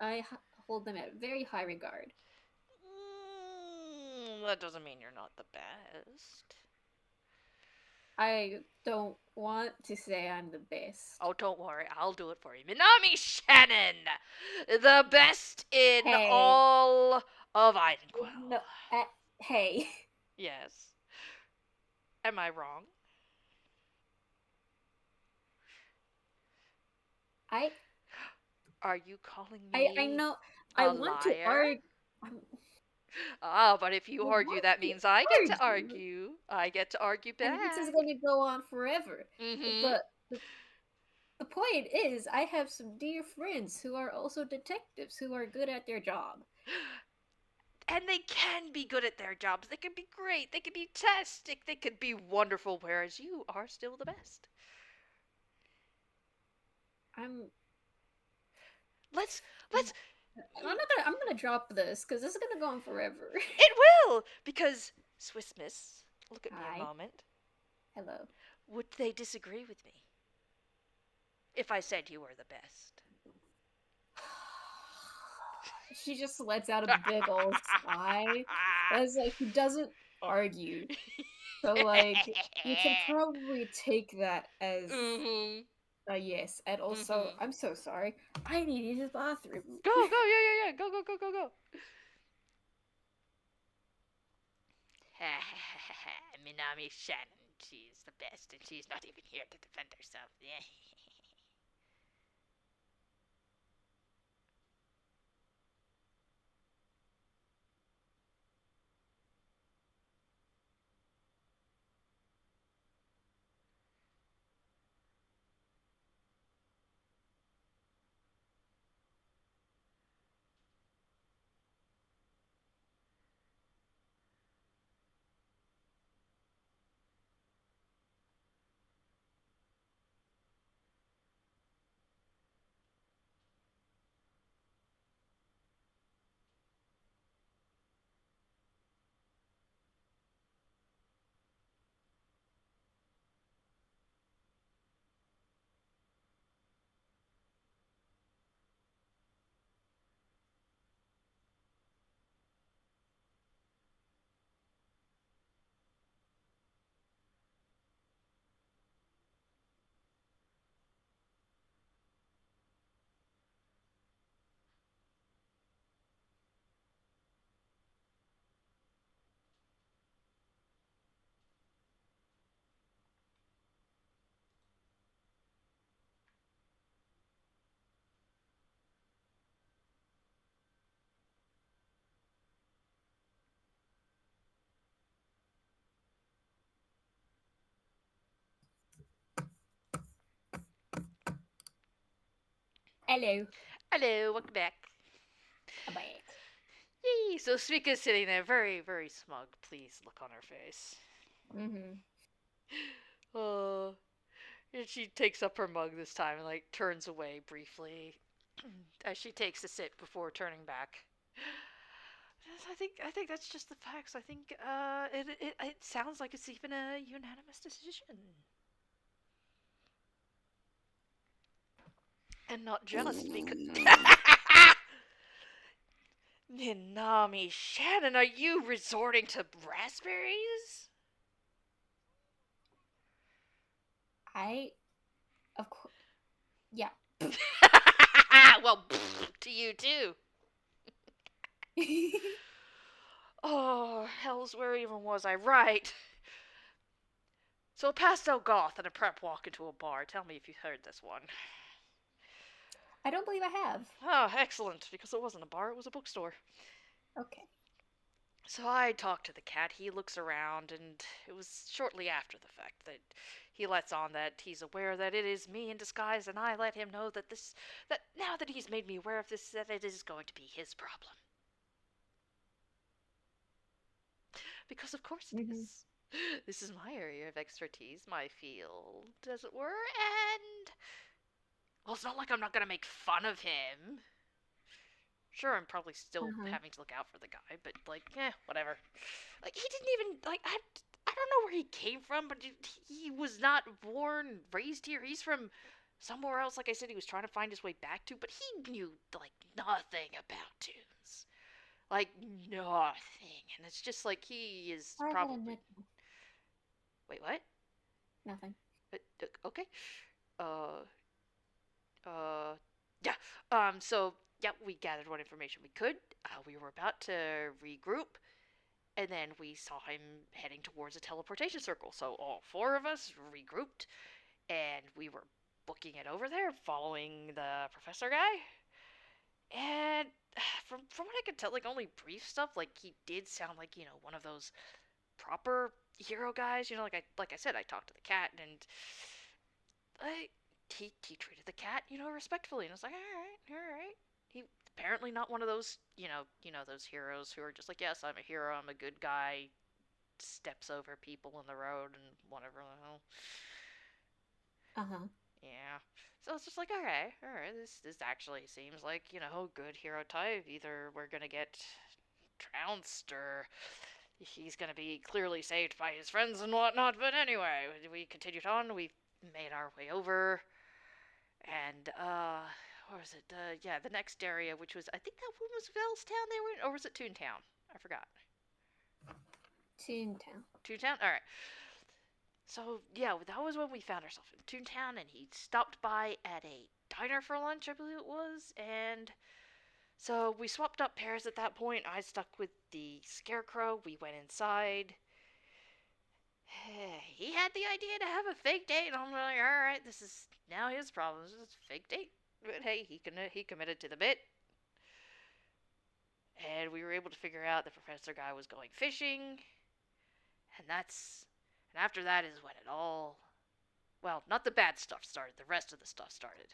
I hold them at very high regard. That doesn't mean you're not the best. I don't want to say I'm the best. Oh, don't worry, I'll do it for you. Minami Shannon! The best in Hey, all of no, Idenquell. hey, Yes. Am I wrong? I Are you calling I me know I a want to liar? argue. I Ah, but if you argue, want that to means I get to argue, argue. I get to argue and this is back. going to go on forever. Mm hmm. But the point is, I have some dear friends who are also detectives who are good at their job. And they can be good at their jobs. They can be great. They can be fantastic. They can be wonderful, whereas you are still the best. I'm Let's let's I'm gonna drop this because this is gonna go on forever. It will, because Swiss Miss, look at me a Hi, moment. hello. Would they disagree with me? If I said you were the best. She just lets out a big old sigh. As like he doesn't argue. So like we can probably take that as Mhm. a yes. And also, Mhm. I'm so sorry. I need to use the bathroom. Go, go, yeah, yeah, yeah. Go, go, go, go, go. Minami Shannon. She's the best, and she's not even here to defend herself. Yeah. Hello. Hello, welcome back. I'm back. Yay! So Spica's sitting there, very, very smug. Please look on her face. Mm-hmm. Oh, and she takes up her mug this time and like turns away briefly as she takes a sip before turning back. Yes, I think that's just the facts. I think it sounds like it's even a unanimous decision, and not just because. Ninami Shannon, are you resorting to raspberries? I of course yeah. Well, to you too. Oh, hell's where even was I? Right. So a pastel goth and a prep walk into a bar. Tell me if you heard this one. I don't believe I have. Oh, excellent, because it wasn't a bar, it was a bookstore. Okay. So I talked to the cat. He looks around, and it was shortly after the fact that he lets on that he's aware that it is me in disguise, and I let him know that now that he's made me aware of this, that it is going to be his problem. Because of course it Mm-hmm. is. This is my area of expertise, my field, as it were, and well, it's not like I'm not gonna make fun of him. Sure, I'm probably still Uh-huh. having to look out for the guy, but like, whatever. Like, he didn't even like. I don't know where he came from, but he was not born, raised here. He's from somewhere else. Like I said, he was trying to find his way back to, but he knew like nothing about tunes, like nothing. And it's just like he is I had a probably. net Wait, what? nothing. Okay. Uh, uh, yeah. So yeah, we gathered what information we could. We were about to regroup, and then we saw him heading towards a teleportation circle. So all four of us regrouped, and we were booking it over there, following the professor guy. And from what I could tell, like only brief stuff. Like he did sound like one of those proper hero guys. Like I said, I talked to the cat, and I he treated the cat respectfully, and I was like, all right. He apparently not one of those those heroes who are just like, yes, I'm a hero, I'm a good guy, steps over people in the road and whatever the hell. Uh-huh. Yeah. So it's just like, all right, this actually seems like, good hero type. Either we're gonna get trounced or he's gonna be clearly saved by his friends and whatnot. But anyway, we continued on, we made our way over, And where was it? Yeah, the next area, which was, I think that one was Veilstown they were in, or was it Toontown? I forgot. Toontown. Toontown. All right. So yeah, that was when we found ourselves in Toontown, and he stopped by at a diner for lunch, I believe it was, and so we swapped up pairs at that point. I stuck with the Scarecrow. We went inside. He had the idea to have a fake date, and I'm like, all right, this is now his problem. This is a fake date. But hey, he committed to the bit, and we were able to figure out the professor guy was going fishing, and after that is when it all, well, not the bad stuff started. The rest of the stuff started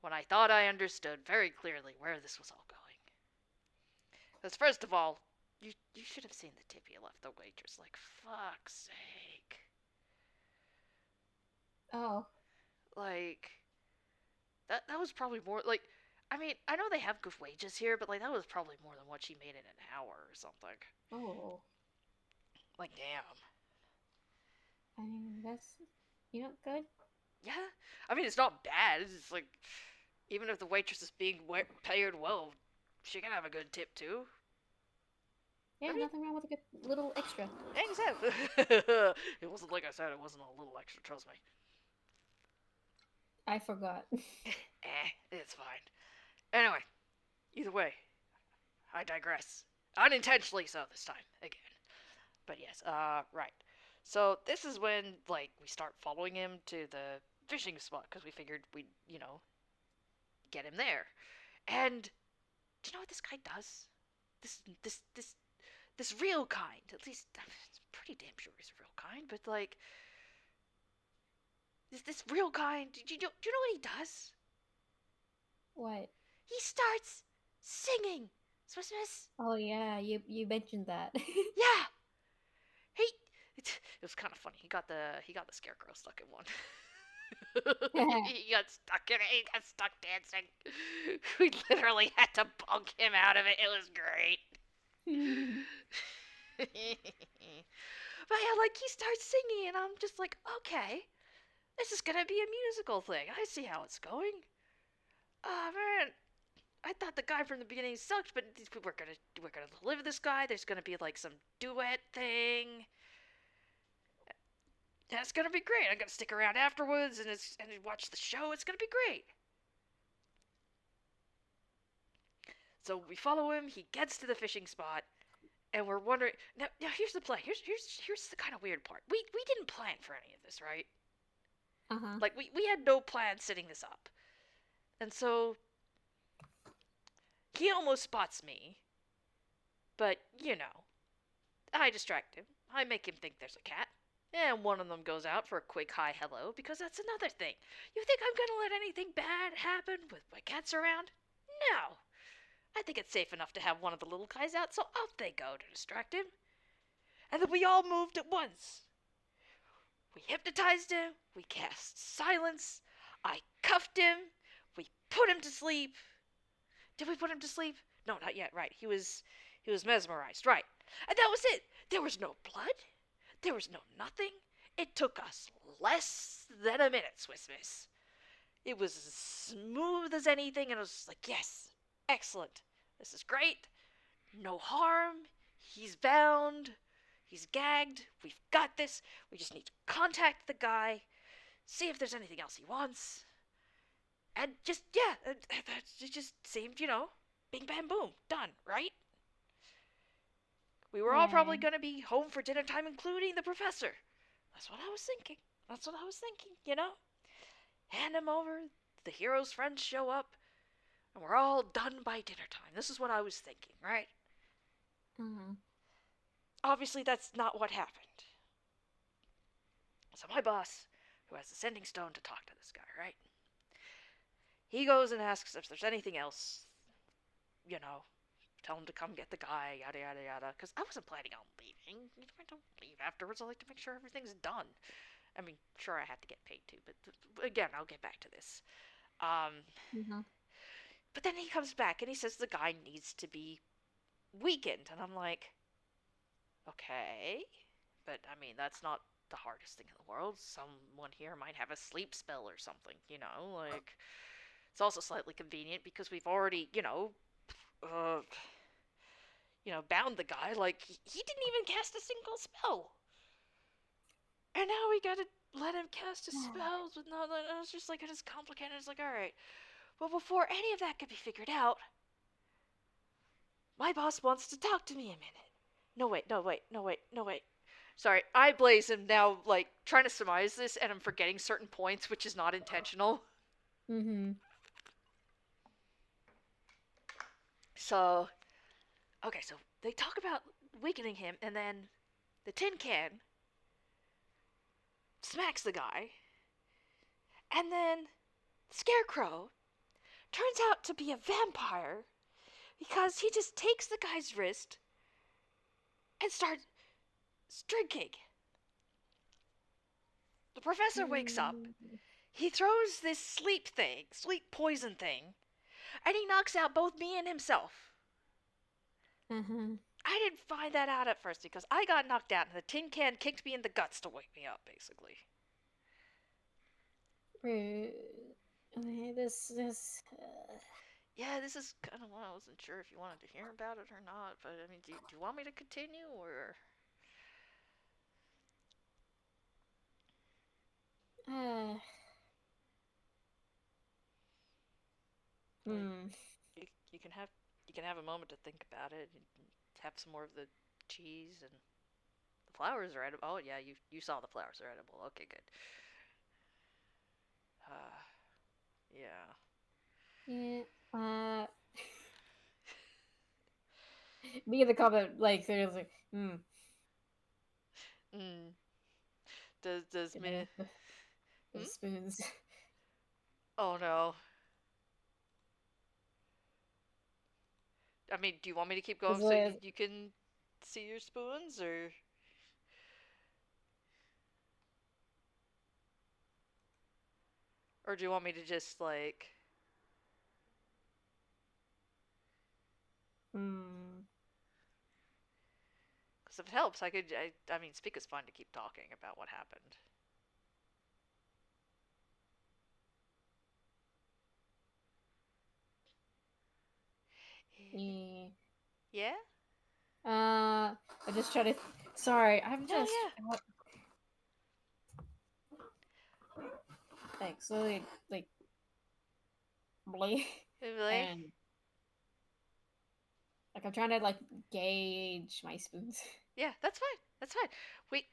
when I thought I understood very clearly where this was all going. Because first of all, you should have seen the tip he left the waitress. Like, fuck's sake. Oh. Like, that was probably more, like, I mean, I know they have good wages here, but, like, that was probably more than what she made in an hour or something. Oh. Like, damn. I mean, that's, good. Yeah. I mean, it's not bad. It's just like, even if the waitress is being paid well, she can have a good tip, too. Yeah, I mean, nothing wrong with a good little extra. exactly. It wasn't like I said, it wasn't a little extra, trust me. I forgot. It's fine. Anyway, either way, I digress. Unintentionally so this time, again. But yes, right. So this is when, like, we start following him to the fishing spot, because we figured we'd, get him there. And do you know what this guy does? This real kind, at least, I'm pretty damn sure he's a real kind, but, like, this real kind, do you know what he does? What? He starts singing. Swiss Miss. Oh yeah, you mentioned that. Yeah. He. It was kind of funny. He got the scarecrow stuck in one. He got stuck in it. He got stuck dancing. We literally had to bunk him out of it. It was great. But yeah, like he starts singing, and I'm just like, okay, this is gonna be a musical thing. I see how it's going. Oh man, I thought the guy from the beginning sucked, but we're gonna live with this guy. There's gonna be like some duet thing. And it's gonna be great. I'm gonna stick around afterwards and watch the show. It's gonna be great. So we follow him. He gets to the fishing spot, and we're wondering. Now here's the plan. Here's the kind of weird part. We didn't plan for any of this, right? Uh-huh. Like we had no plan setting this up, and so he almost spots me, but I distract him. I make him think there's a cat. And one of them goes out for a quick hi hello, because that's another thing. You think I'm gonna let anything bad happen with my cats around? No. I think it's safe enough to have one of the little guys out, so off they go to distract him. And then we all moved at once. We hypnotized him, we cast silence, I cuffed him, we put him to sleep. Did we put him to sleep? No, not yet, right. He was mesmerized, right. And that was it. There was no blood. There was no nothing. It took us less than a minute, Swiss Miss. It was as smooth as anything, and it was just like, yes, excellent. This is great. No harm. He's bound. He's gagged. We've got this. We just need to contact the guy, see if there's anything else he wants. And just, yeah, it just seemed, bing, bam, boom, done, right? We were all Yeah. probably going to be home for dinner time, including the professor. That's what I was thinking. Hand him over, the hero's friends show up, and we're all done by dinner time. This is what I was thinking, right? Uh-huh. Obviously, that's not what happened. So my boss, who has the sending stone to talk to this guy, right? He goes and asks if there's anything else, you know, tell him to come get the guy, yada yada yada. Because I wasn't planning on leaving. I don't leave afterwards. I like to make sure everything's done. I mean, sure, I had to get paid too, but again, I'll get back to this. Um, Uh-huh. but then he comes back and he says the guy needs to be weakened, and I'm like, okay, but I mean, that's not the hardest thing in the world. Someone here might have a sleep spell or something, like it's also slightly convenient because we've already, uh, bound the guy. Like he didn't even cast a single spell, and now we gotta let him cast his spells with no. It was just like it is complicated. It's like, all right, well, before any of that could be figured out, my boss wants to talk to me a minute. No, wait, no, wait, no, wait, no, wait. Sorry, I, Blaze, am now, like, trying to surmise this, and I'm forgetting certain points, which is not intentional. Mm-hmm. So, okay, so they talk about weakening him, and then the tin can smacks the guy, and then the Scarecrow turns out to be a vampire because he just takes the guy's wrist and starts drinking. The professor wakes up. He throws this sleep poison thing, and he knocks out both me and himself. Uh-huh. I didn't find that out at first because I got knocked out and the tin can kicked me in the guts to wake me up, basically. Okay, Yeah, this is kind of why I wasn't sure if you wanted to hear about it or not, but I mean, do you want me to continue or. uh, I mean, hmm. you, you can have you can have a moment to think about it and have some more of the cheese and the flowers are edible. Oh yeah, you saw the flowers are edible. Okay, good. Yeah. Yeah. Me in the comment, like seriously. Mm. Does Gonna me? have to Hmm? the spoons. Oh no. I mean, do you want me to keep going Cause so Liz, you can see your spoons, or do you want me to just like? hmm. Because if it helps, I could. I mean, speak is fine to keep talking about what happened. Yeah. Yeah. I just try to. Sorry, I'm No. just Yeah. like slowly like bleh, Really? and like I'm trying to like gauge my spoons. Yeah. That's fine. That's fine.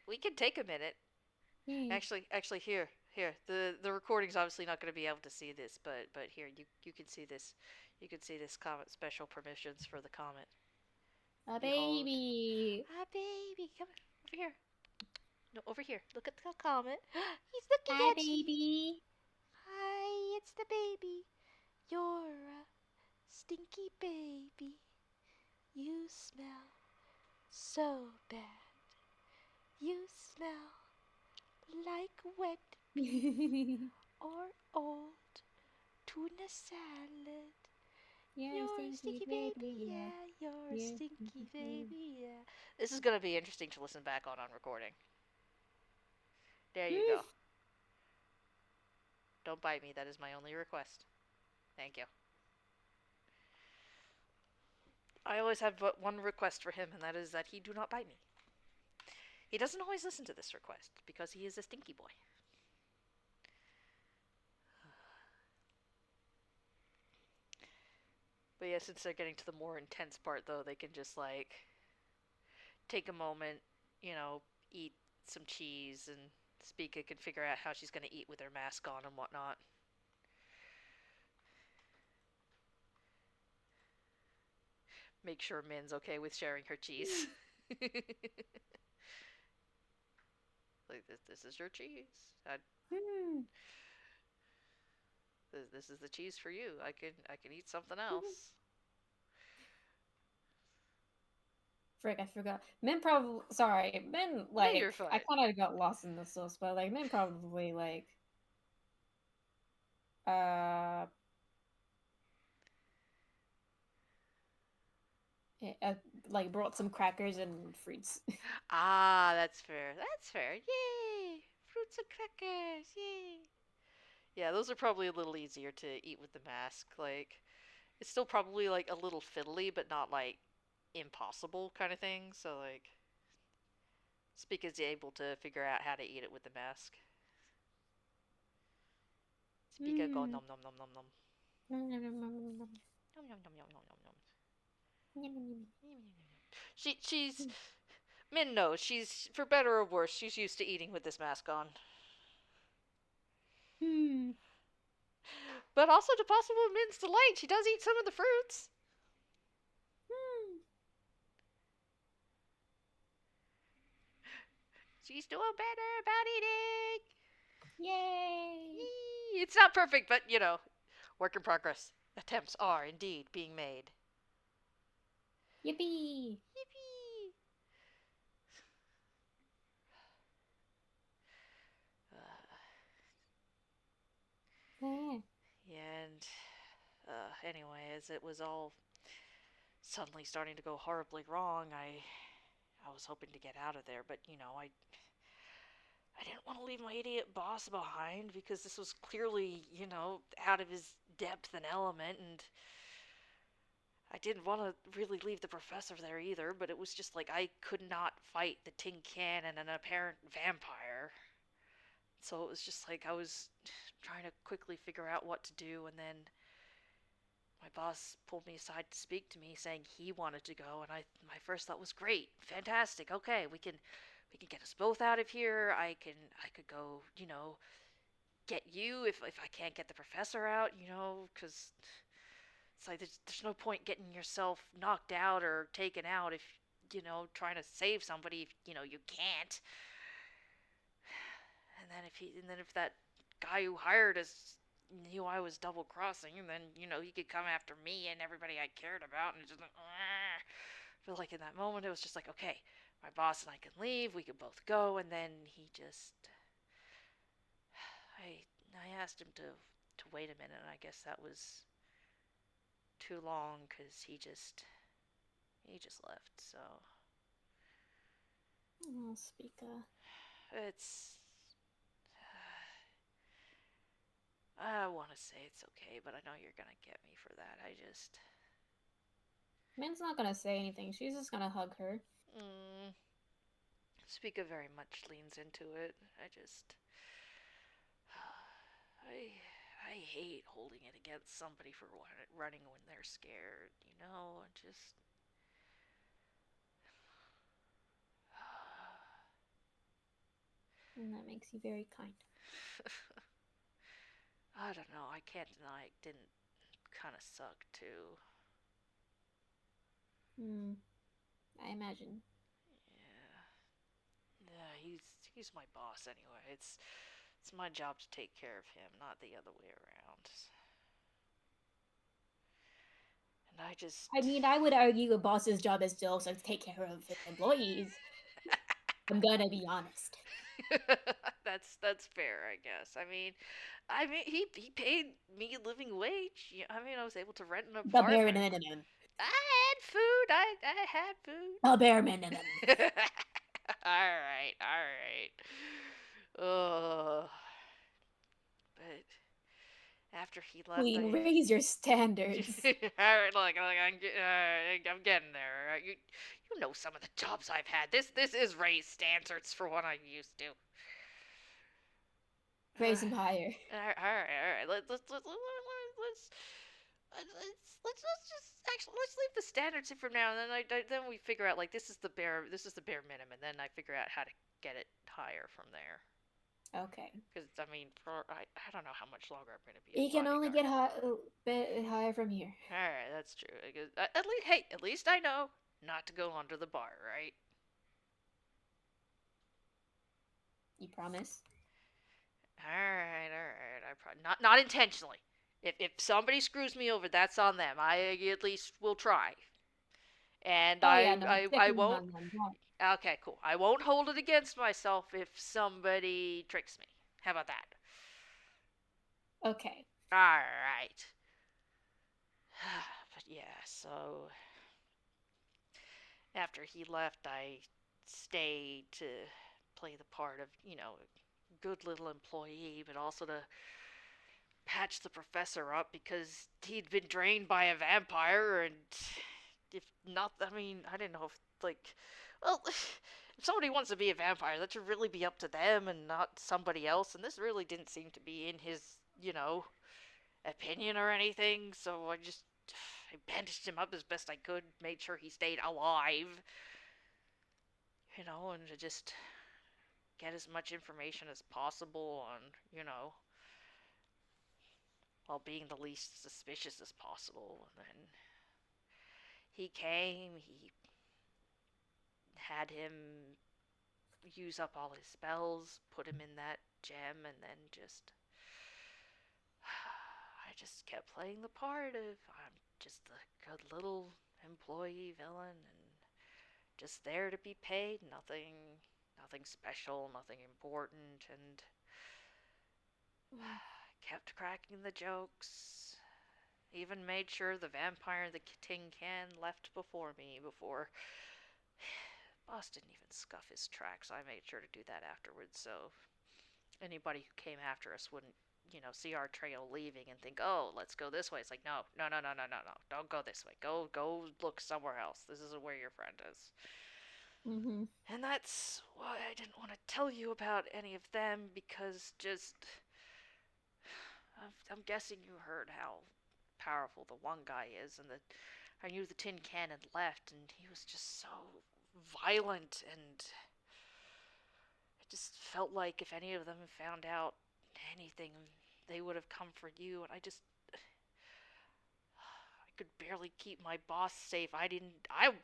We can take a minute. Yeah. Actually, here. The recording's obviously not going to be able to see this, but here you can see this. You can see this comment. Special permissions for the comment. A Behold. baby. Hi, baby. Come over here. No, over here. Look at the comment. He's looking Hi, at you. baby. Hi, it's the baby. You're a stinky baby. You smell so bad. You smell like wet beef or old tuna salad. You're a You're a stinky stinky baby, baby, yeah. yeah. You're a You're a stinky stinky baby. baby, yeah. This is gonna be interesting to listen back on recording. There you Hmm. go. Don't bite me. That is my only request. Thank you. I always have but one request for him, and that is that he do not bite me. He doesn't always listen to this request because he is a stinky boy. But yeah, since they're getting to the more intense part, though, they can just like take a moment, eat some cheese, and Spica can figure out how she's going to eat with her mask on and whatnot. Make sure Min's okay with sharing her cheese. Like this is your cheese. Hmm. This is the cheese for you. I can eat something else. Frick, I forgot. Men probably sorry. Men No, you're like I fine. kind of got lost in the sauce, but like men probably like uh, eh, uh like brought some crackers and fruits. Ah, that's fair. That's fair. Yay! Fruits and crackers. Yay! Yeah, those are probably a little easier to eat with the mask. Like, it's still probably like a little fiddly, but not like impossible kind of thing. So like, Spica's able to figure out how to eat it with the mask. Spica go Mm. nom nom nom nom nom. Nom nom nom nom nom nom nom. She's Min knows she's for better or worse. She's used to eating with this mask on. Hmm. But also to possible Min's delight, she does eat some of the fruits. Hmm. She's doing better about eating. Yay! Yee. It's not perfect, but work in progress. Attempts are indeed being made. Yippee! Yippee! Uh, Yeah. and anyway, as it was all suddenly starting to go horribly wrong, I was hoping to get out of there, but I didn't want to leave my idiot boss behind because this was clearly, out of his depth and element, and I didn't want to really leave the professor there either, but it was just like I could not fight the tin can and an apparent vampire. So it was just like I was trying to quickly figure out what to do, and then my boss pulled me aside to speak to me, saying he wanted to go, and my first thought was great, fantastic, okay, we can get us both out of here. I could go, get you if I can't get the professor out, because it's like there's no point getting yourself knocked out or taken out if trying to save somebody if you can't. And then if that guy who hired us knew I was double crossing, and then he could come after me and everybody I cared about, and just like, ah. But like in that moment, it was just like, okay, my boss and I can leave, we could both go, and then he just, I I asked him to wait a minute, and I guess that was too long because he just left. So Oh, Spica. it's. I want to say it's okay, but I know you're gonna get me for that. I just. Min's not gonna say anything. She's just gonna hug her. Mm, Spica very much leans into it. I just. I. I hate holding it against somebody for running when they're scared, Just. And that makes you very kind. I don't know. I can't deny it didn't kind of suck, too. Hmm. I imagine. Yeah. Yeah, he's my boss anyway. It's my job to take care of him, not the other way around. And I just. I mean, I would argue a boss's job is still to take care of his employees. I'm gonna be honest. That's fair, I guess. I mean, he paid me a living wage. I was able to rent an The bare apartment. minimum. I had food. I had food. The bare minimum. All right, all right. Oh, but after he left, Queen, raise your standards. all right, look, I'm getting there. You know some of the jobs I've had. This is raised standards for what I'm used to. Raise them higher. All right. Let's just actually let's leave the standards in for now, and then we figure out like this is the bare minimum, and then I figure out how to get it higher from there. Okay. Because I don't know how much longer I'm gonna be his He can only bodyguard. get bit higher from here. All right, that's true. At least I know not to go under the bar, right? You promise? All right. I probably not intentionally. If somebody screws me over, that's on them. I at least will try, and Oh yeah, I no, I I checking won't. on them. No. Okay, cool. I won't hold it against myself if somebody tricks me. How about that? Okay. All right. But yeah, so After he left, I stayed to play the part of, a good little employee, but also to patch the professor up because he'd been drained by a vampire, and if not, I mean, I didn't know if, like, well, if somebody wants to be a vampire, that should really be up to them and not somebody else, and this really didn't seem to be in his, opinion or anything, so I bandaged him up as best I could, made sure he stayed alive, and to just get as much information as possible on, while being the least suspicious as possible. And then he came, he had him use up all his spells, put him in that gem, and then I just kept playing the part of I'm just a good little employee villain and just there to be paid, nothing special, nothing important, and kept cracking the jokes. Even made sure the vampire in the tin can left before me, before boss didn't even scuff his tracks. I made sure to do that afterwards, so anybody who came after us wouldn't, see our trail leaving and think, oh, let's go this way. It's like, no, no, no, no, no, no, no. Don't go this way. Go look somewhere else. This isn't where your friend is. Mm-hmm. And that's why I didn't want to tell you about any of them, because I'm guessing you heard how powerful the one guy is, and that I knew the tin can had left, and he was just so violent, and it just felt like if any of them found out anything, they would have come for you, and I could barely keep my boss safe. I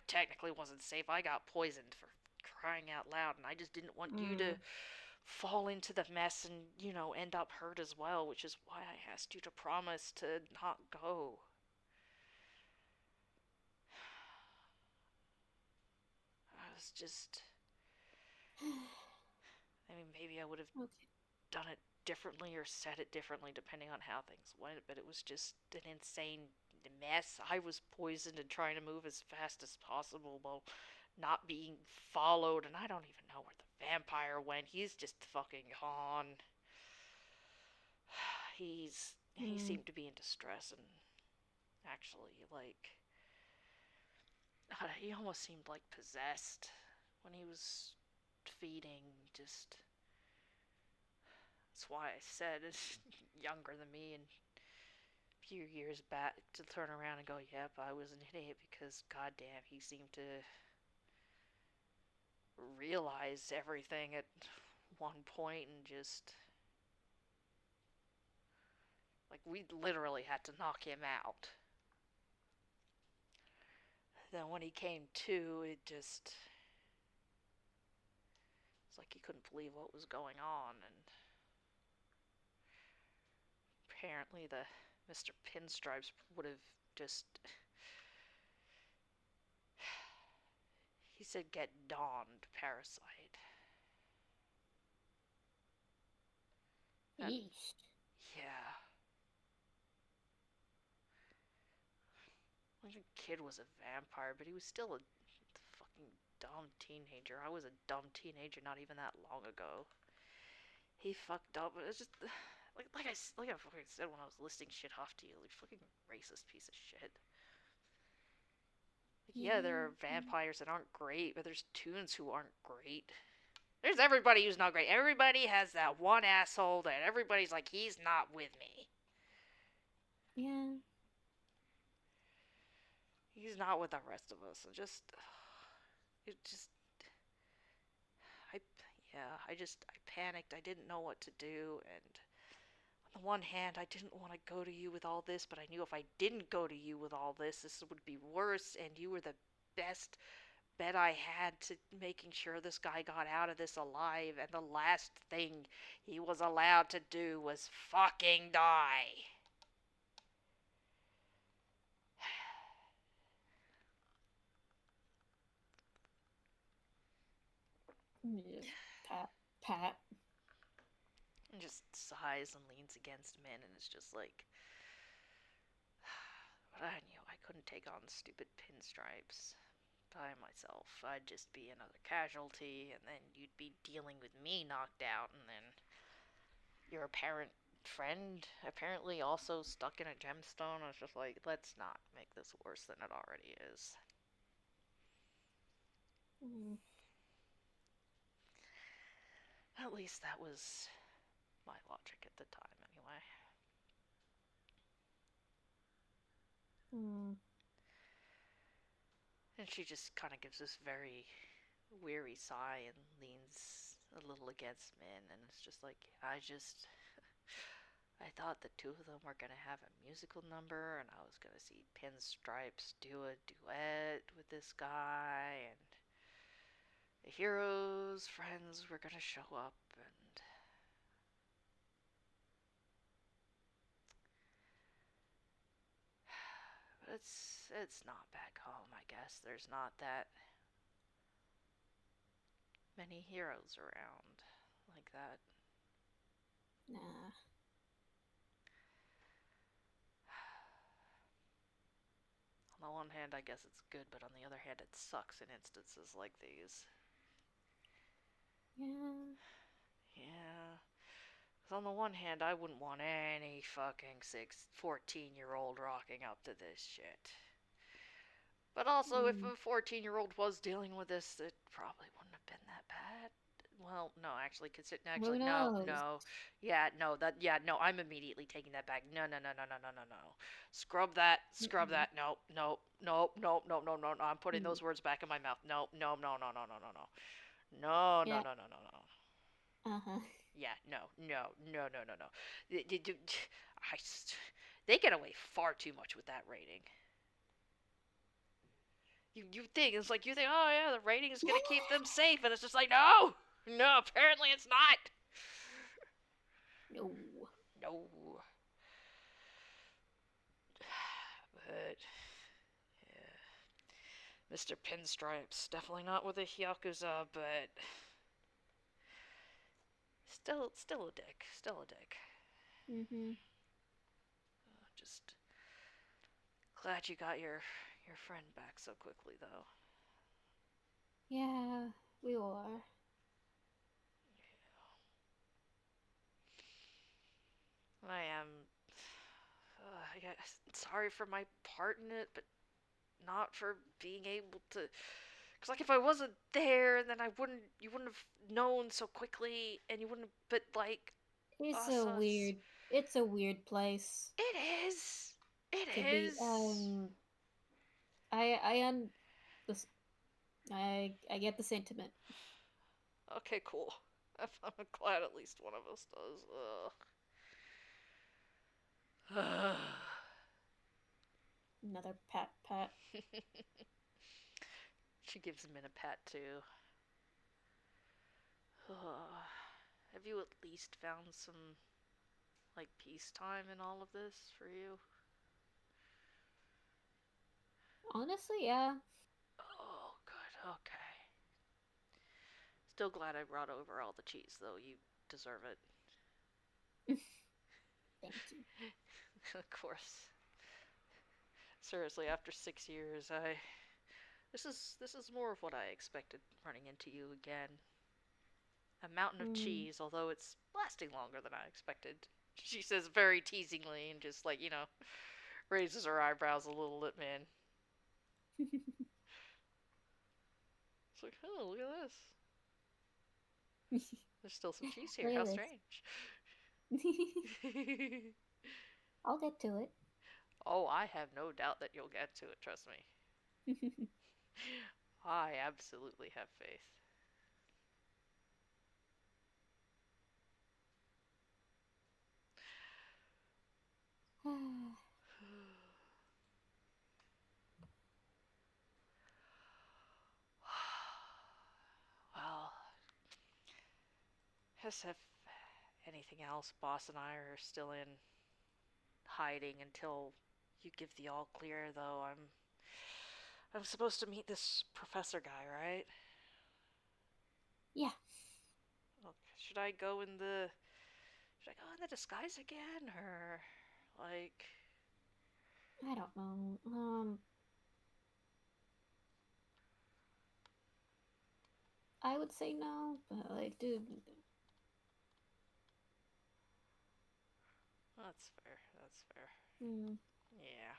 technically wasn't safe. I got poisoned, for crying out loud, and I just didn't want you to Mm. fall into the mess and, end up hurt as well, which is why I asked you to promise to not go. I was just, I mean, maybe I would have Okay. done it differently or said it differently depending on how things went, but it was just an insane mess. I was poisoned and trying to move as fast as possible while not being followed, and I don't even know where the vampire went. He's just fucking gone. He Mm. seemed to be in distress, and actually, like, he almost seemed like possessed when he was feeding. Just that's why I said it's younger than me and a few years back to turn around and go, yep, I was an idiot, because goddamn, he seemed to realize everything at one point and just like we literally had to knock him out. Then when he came to, it's like he couldn't believe what was going on, and apparently the Mr. Pinstripes would have just, he said, get dawned parasite. And Yeesh. yeah, like the kid was a vampire, but he was still a fucking dumb teenager. I was a dumb teenager not even that long ago. He fucked up. It's just like I fucking said when I was listing shit off to you, like fucking racist piece of shit. Like, yeah, there Yeah. are vampires that aren't great, but there's toons who aren't great. There's everybody who's not great. Everybody has that one asshole that everybody's like, he's not with me. Yeah. He's not with the rest of us. It just, I, yeah, I panicked. I didn't know what to do, and on the one hand, I didn't want to go to you with all this, but I knew if I didn't go to you with all this would be worse, and you were the best bet I had to making sure this guy got out of this alive, and the last thing he was allowed to do was fucking die. Just pat. And just sighs and leans against Min, and it's just like, but I knew I couldn't take on stupid pinstripes. by myself. I'd just be another casualty, and then you'd be dealing with me knocked out, and then your apparent friend apparently also stuck in a gemstone. I was just like, let's not make this worse than it already is. Mm. At least that was my logic at the time, anyway. Mm. And she just kind of gives this very weary sigh and leans a little against Min, and it's just like, I thought the two of them were gonna have a musical number, and I was gonna see Pinstripes do a duet with this guy, and the heroes' friends were gonna show up, and but it's not back home. I guess there's not that many heroes around like that. Nah. On the one hand, I guess it's good, but on the other hand, it sucks in instances like these. Yeah. Yeah. Because on the one hand, I wouldn't want any fucking 14-year-old rocking up to this shit. But also, if Mm. a 14-year-old was dealing with this, it probably wouldn't have been that bad. Well, no, actually, Who no, knows? no, yeah, no, no, I'm immediately taking that back. No, no, no, no, no, no, no, no. Scrub that, scrub Mm-mm. that. No, no, no, no, no, no, no, no. I'm putting Mm. those words back in my mouth. No, no, no, no, no, no, no, no. No, no, Yeah. no, no, no, no. Uh-huh. Yeah, no, no, no, no, no, no. I, they get away far too much with that rating. You think, oh yeah, the rating is gonna keep them safe, and it's just like, no, no, apparently it's not. No. No, but yeah, Mr. Pinstripes definitely not with a Hyakuza, but still a dick, still a dick. Mm-hmm. Just glad you got your friend back so quickly, though. Yeah, we are. I am. Yeah, sorry for my part in it, but not for being able to. Cause like if I wasn't there, then you wouldn't have known so quickly, and you wouldn't. But like It's a us, weird it's a weird place it is, it to be. is. I this I get the sentiment. Okay, cool. I'm glad at least one of us does. Ugh. Another pat. She gives him a pat too. Have you at least found some like peacetime in all of this for you? Honestly, yeah. Oh, good. Okay. Still glad I brought over all the cheese, though. You deserve it. Thank you. Of course. Seriously, after 6 years, I this is more of what I expected running into you again. A mountain of Mm. cheese, although it's lasting longer than I expected. She says very teasingly and just like, raises her eyebrows a little at me. It's like, oh, look at this. There's still some cheese here. Look How at this. strange. I'll get to it. Oh, I have no doubt that you'll get to it, trust me. I absolutely have faith. Well, as if anything else, Boss and I are still in hiding until you give the all clear, though. I'm supposed to meet this professor guy, right? Yeah, Okay. Should I go in the disguise again, or like I don't know. I would say no, but like, dude, That's fair. That's fair. hmm, Yeah.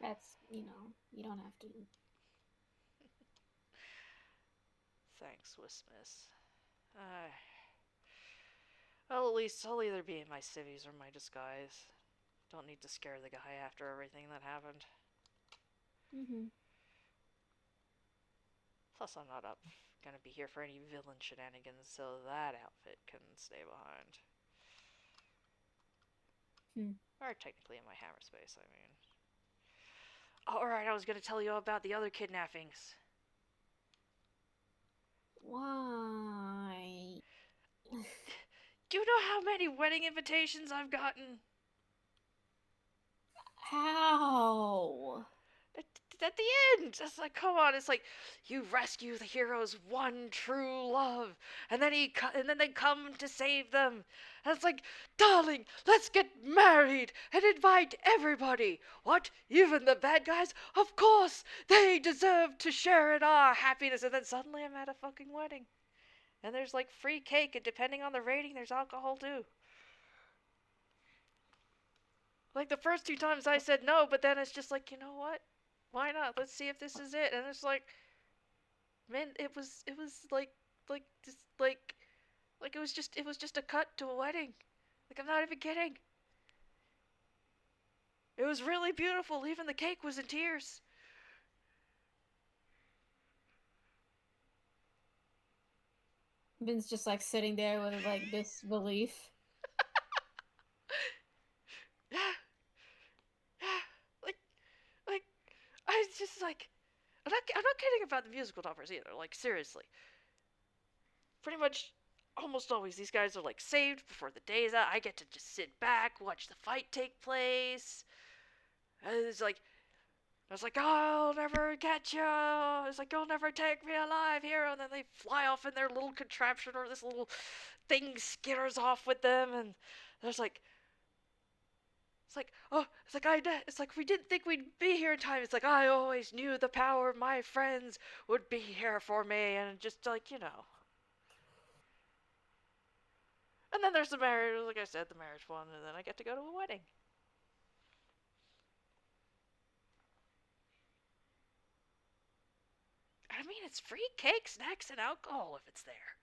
that's you don't have to. Thanks, Swiss Miss. Uh, well, at least I'll either be in my civvies or my disguise. Don't need to scare the guy after everything that happened. Hmm. Plus, I'm not gonna be here for any villain shenanigans, so that outfit can stay behind. Hmm. Or technically in my hammer space, I mean. Alright, I was gonna tell you about the other kidnappings. Why? Do you know how many wedding invitations I've gotten? How? At the end, it's like, come on, it's like you rescue the hero's one true love, and then they come to save them, and it's like, darling, let's get married and invite everybody. What? Even the bad guys? Of course, they deserve to share in our happiness. And then suddenly I'm at a fucking wedding, and there's like free cake, and depending on the rating, there's alcohol too. Like the first two times I said no, but then it's just like, you know what? Why not? Let's see if this is it. And it's like, man, it was just it was just a cut to a wedding. Like I'm not even kidding. It was really beautiful. Even the cake was in tears. Vin's just like sitting there with like disbelief. like like I just like I'm not kidding about the musical numbers either. Like seriously, pretty much almost always these guys are like saved before the day's out. I get to just sit back, watch the fight take place. And it's like I was like, I'll never get you. It's like, you'll never take me alive, hero. And then they fly off in their little contraption or this little thing skitters off with them. And there's like, it's like, oh, it's like we didn't think we'd be here in time. It's like, I always knew the power of my friends would be here for me. And just like, And then there's the marriage, like I said, the marriage one. And then I get to go to a wedding. I mean, it's free cake, snacks, and alcohol if it's there.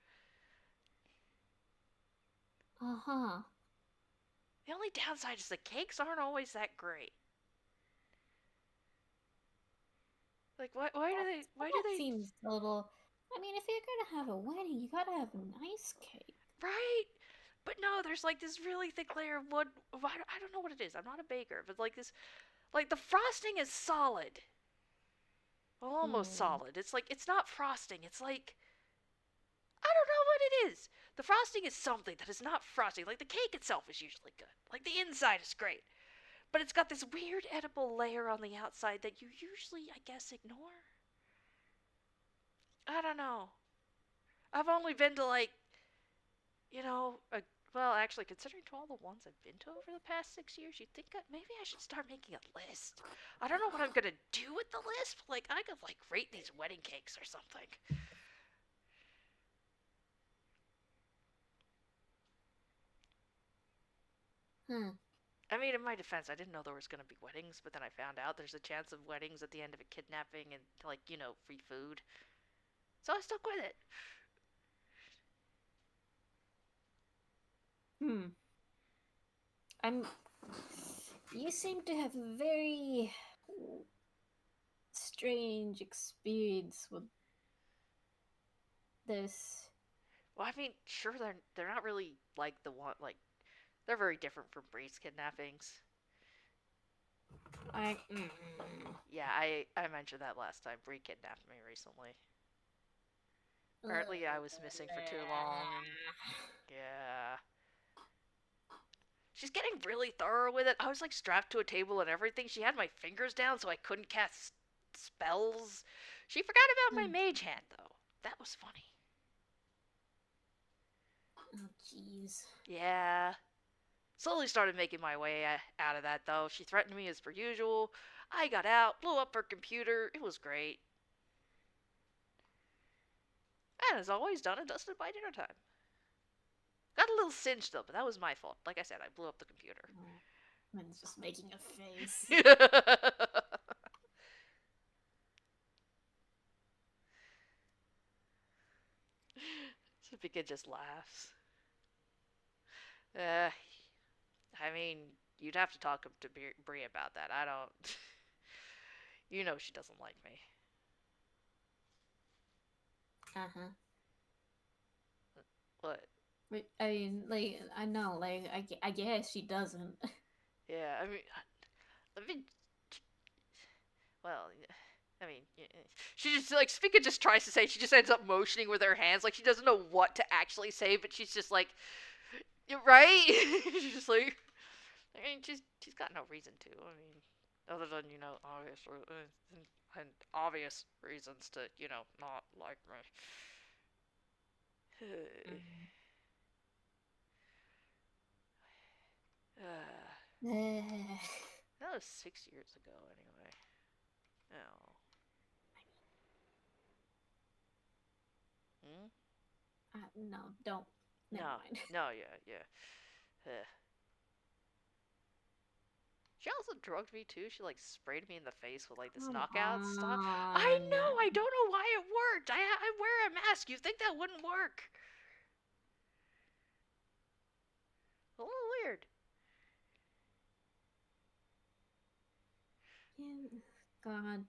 Uh-huh. The only downside is the cakes aren't always that great. Like, why do That they, seems a little. I mean, if you're gonna have a wedding, you gotta have a nice cake. right? But no, there's like this really thick layer of wood. I don't know what it is. I'm not a baker, but like this, like the frosting is solid. Well, almost Hmm. solid. It's like, it's not frosting. It's like, I don't know what it is. The frosting is something that is not frosting. Like the cake itself is usually good. Like the inside is great. But it's got this weird edible layer on the outside that you usually, I guess, ignore. I don't know. I've only been to like you know, a, well, actually, considering all the ones I've been to over the past 6 years, you'd think maybe I should start making a list. I don't know what I'm gonna do with the list, but like I could like rate these wedding cakes or something. Hmm. I mean, in my defense, I didn't know there was gonna be weddings, but then I found out there's a chance of weddings at the end of a kidnapping and like free food. So I stuck with it. Hmm. I'm. You seem to have a very strange experience with this. Well, I mean, sure they're not really like the one like they're very different from Bree's kidnappings. I. Yeah, I mentioned that last time. Bree kidnapped me recently. Apparently, I was missing for too long, and yeah. She's getting really thorough with it. I was like strapped to a table and everything. She had my fingers down so I couldn't cast spells. She forgot about my mage hand, though. That was funny. Oh, jeez. Yeah. Slowly started making my way out of that, though. She threatened me as per usual. I got out, blew up her computer. It was great. And as always, done and dusted by dinner time. Got a little singed though, but that was my fault. Like I said, I blew up the computer. Oh, Mine's just making a face. Spica just laughs. Uh, I mean, you'd have to talk to Brie about that. I don't. You know she doesn't like me. Uh-huh. What? I mean, like, I know, like, I guess she doesn't. Yeah, I mean, well, I mean, she just like Spica just tries to say. She just ends up motioning with her hands, like she doesn't know what to actually say, but she's just like, you're right. She's just like, I mean, she's got no reason to. I mean, other than and obvious reasons to not like me. Mhm. That was 6 years ago, anyway. Oh. Hmm? No, don't. Never No, mind. no, yeah, yeah. She also drugged me too. She like sprayed me in the face with like this Come knockout stuff. I on. know. I don't know why it worked. I wear a mask. You think that wouldn't work? A little weird. Yeah, God.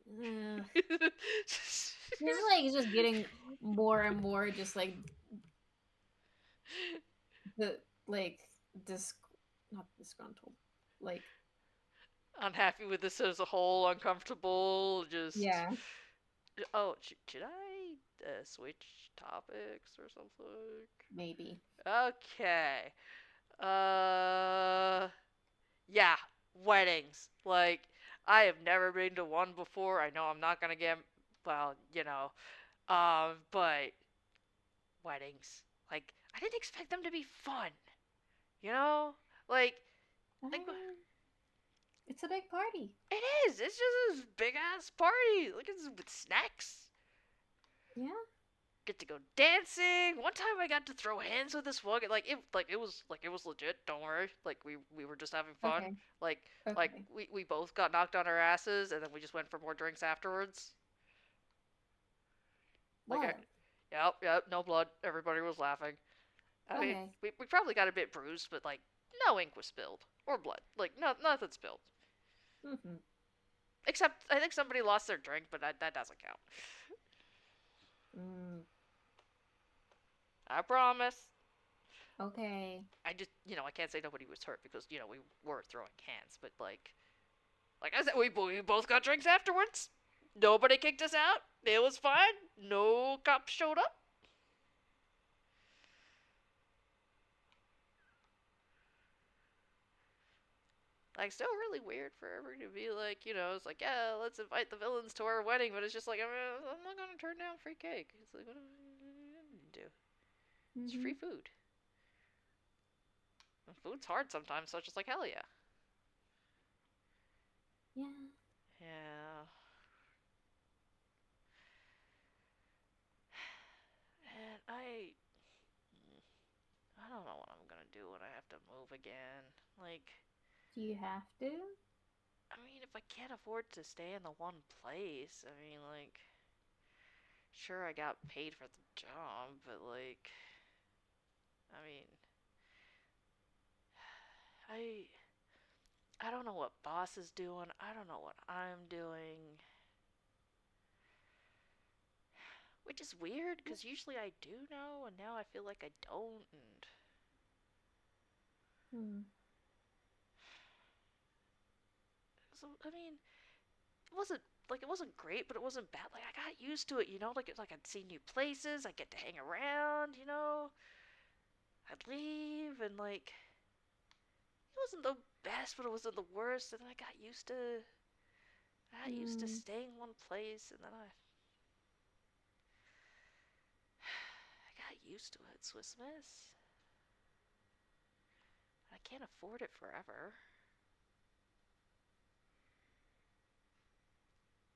This is like just getting more and more just like the like dis not disgruntled. Like Unhappy with this as a whole. Uncomfortable. Just. yeah, Oh, should I switch topics or something? maybe. Okay. Uh. Yeah, weddings. Like, I have never been to one before. I know I'm not gonna get, well, but weddings. Like, I didn't expect them to be fun. You know, like, I like mean, it's a big party. it is. It's just this big ass party. Like, it's with snacks. Yeah. Get to go dancing. One time I got to throw hands with this one. Like it was legit. Don't worry. Like we were just having fun. Okay. Like like Okay. we both got knocked on our asses, and then we just went for more drinks afterwards. Like, What? yep, no blood. Everybody was laughing. I mean, Okay. we probably got a bit bruised, but like no ink was spilled or blood. Like nothing spilled. Mm-hmm. Except I think somebody lost their drink, but that doesn't count. Mm, I promise. okay. I just I can't say nobody was hurt because we were throwing hands, but like I said, we both got drinks afterwards. Nobody kicked us out. It was fine. No cops showed up. Like, still really weird for everybody to be like, it's like, yeah, let's invite the villains to our wedding, but it's just like, I'm not gonna turn down free cake. It's like, what do I do? It's Mm-hmm. free food. And food's hard sometimes, so it's just like, hell yeah. Yeah. Yeah. And I don't know what I'm gonna do when I have to move again. Like, Do you have to? I mean, if I can't afford to stay in the one place, I mean, like, sure, I got paid for the job, but, like, I mean, I. I don't know what boss is doing. I don't know what I'm doing. Which is weird, because usually I do know, and now I feel like I don't. And Hmm. so, I mean, it wasn't great, but it wasn't bad. Like, I got used to it. Like, it's like I'd see new places, I get to hang around. I'd leave, and like, it wasn't the best, but it wasn't the worst. And then I got used to Hmm. staying one place, and then I got used to it. Swiss Miss. I can't afford it forever.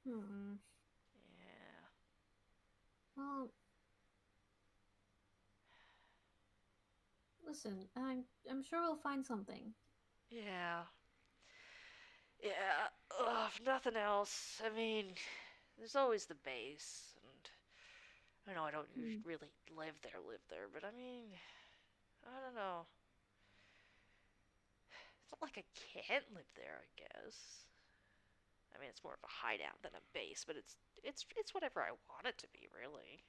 Hmm. Yeah. Well, Listen, I'm sure we'll find something. Yeah. Yeah. Ugh, if nothing else, I mean, there's always the base, and I know I don't Hmm. really live there, but I mean, I don't know. It's not like I can't live there, I guess. I mean, it's more of a hideout than a base, but it's whatever I want it to be, really.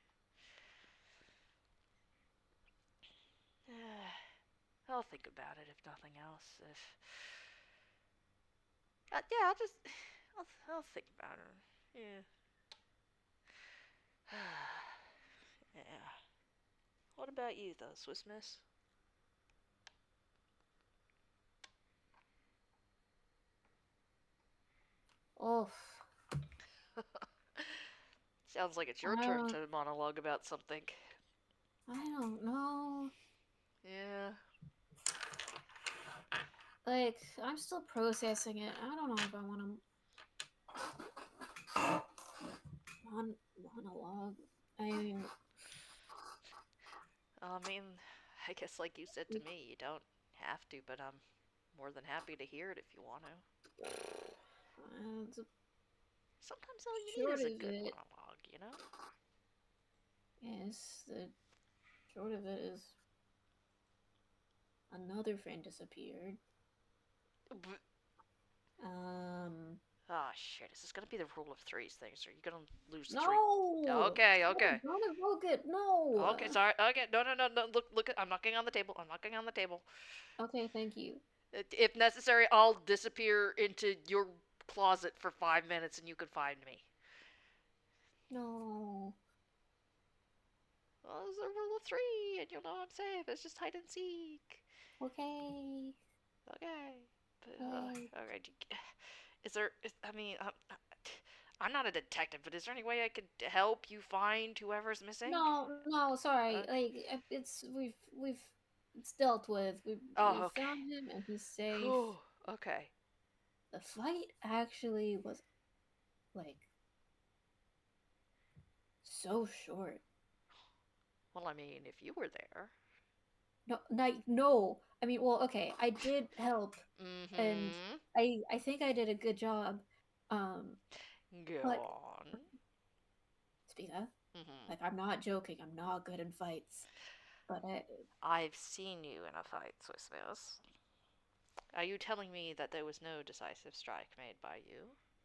I'll think about it if nothing else. If yeah, I'll think about it. Yeah. Yeah. What about you, though, Swiss Miss? Oh, Sounds like it's your I turn don't, to monologue about something. I don't know. Yeah. Like, I'm still processing it. I don't know if I want to monologue. I mean, I mean, I guess like you said to me, you don't have to, but I'm more than happy to hear it if you want to. the Sometimes all you need short is a of good it monologue, you know? is the short of it is another friend disappeared. Um, Ah, shit. Is this gonna be the rule of threes things? Are you gonna lose the three? no, Okay, no, okay. don't evoke it. No. Okay, sorry. Okay, no, no, no, no. Look. I'm knocking on the table. I'm knocking on the table. Okay, thank you. If necessary, I'll disappear into your closet for 5 minutes, and you can find me. No. Well, it's a rule of three, and you'll know I'm safe. It's just hide and seek. Okay. Okay. But, Okay. alright. Is there? I mean, I'm not a detective, but is there any way I could help you find whoever's missing? No, no, sorry. Okay. Like it's we've it's dealt with. Oh, We've okay. found him and he's safe. Whew. Okay. The fight actually was like so short. Well, I mean, if you were there. No, no. I mean, well, okay, I did help, and Mm-hmm. I think I did a good job. Um, Go but on. Spica, Mm-hmm. like I'm not joking. I'm not good in fights, but I've seen you in a fight, Swiss Miss. Are you telling me that there was no decisive strike made by you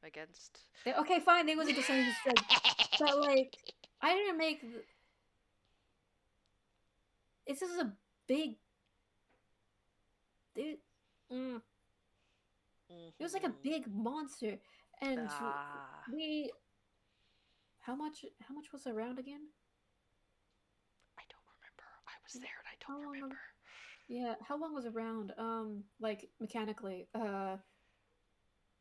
against? okay, fine. There was a decisive strike, but like I didn't make. This is a big. It, mm, it was like a Mm-hmm. big monster, and Ah, we. How much was around again? I don't remember. I was there and I How don't long? remember. Yeah, how long was around? Like mechanically,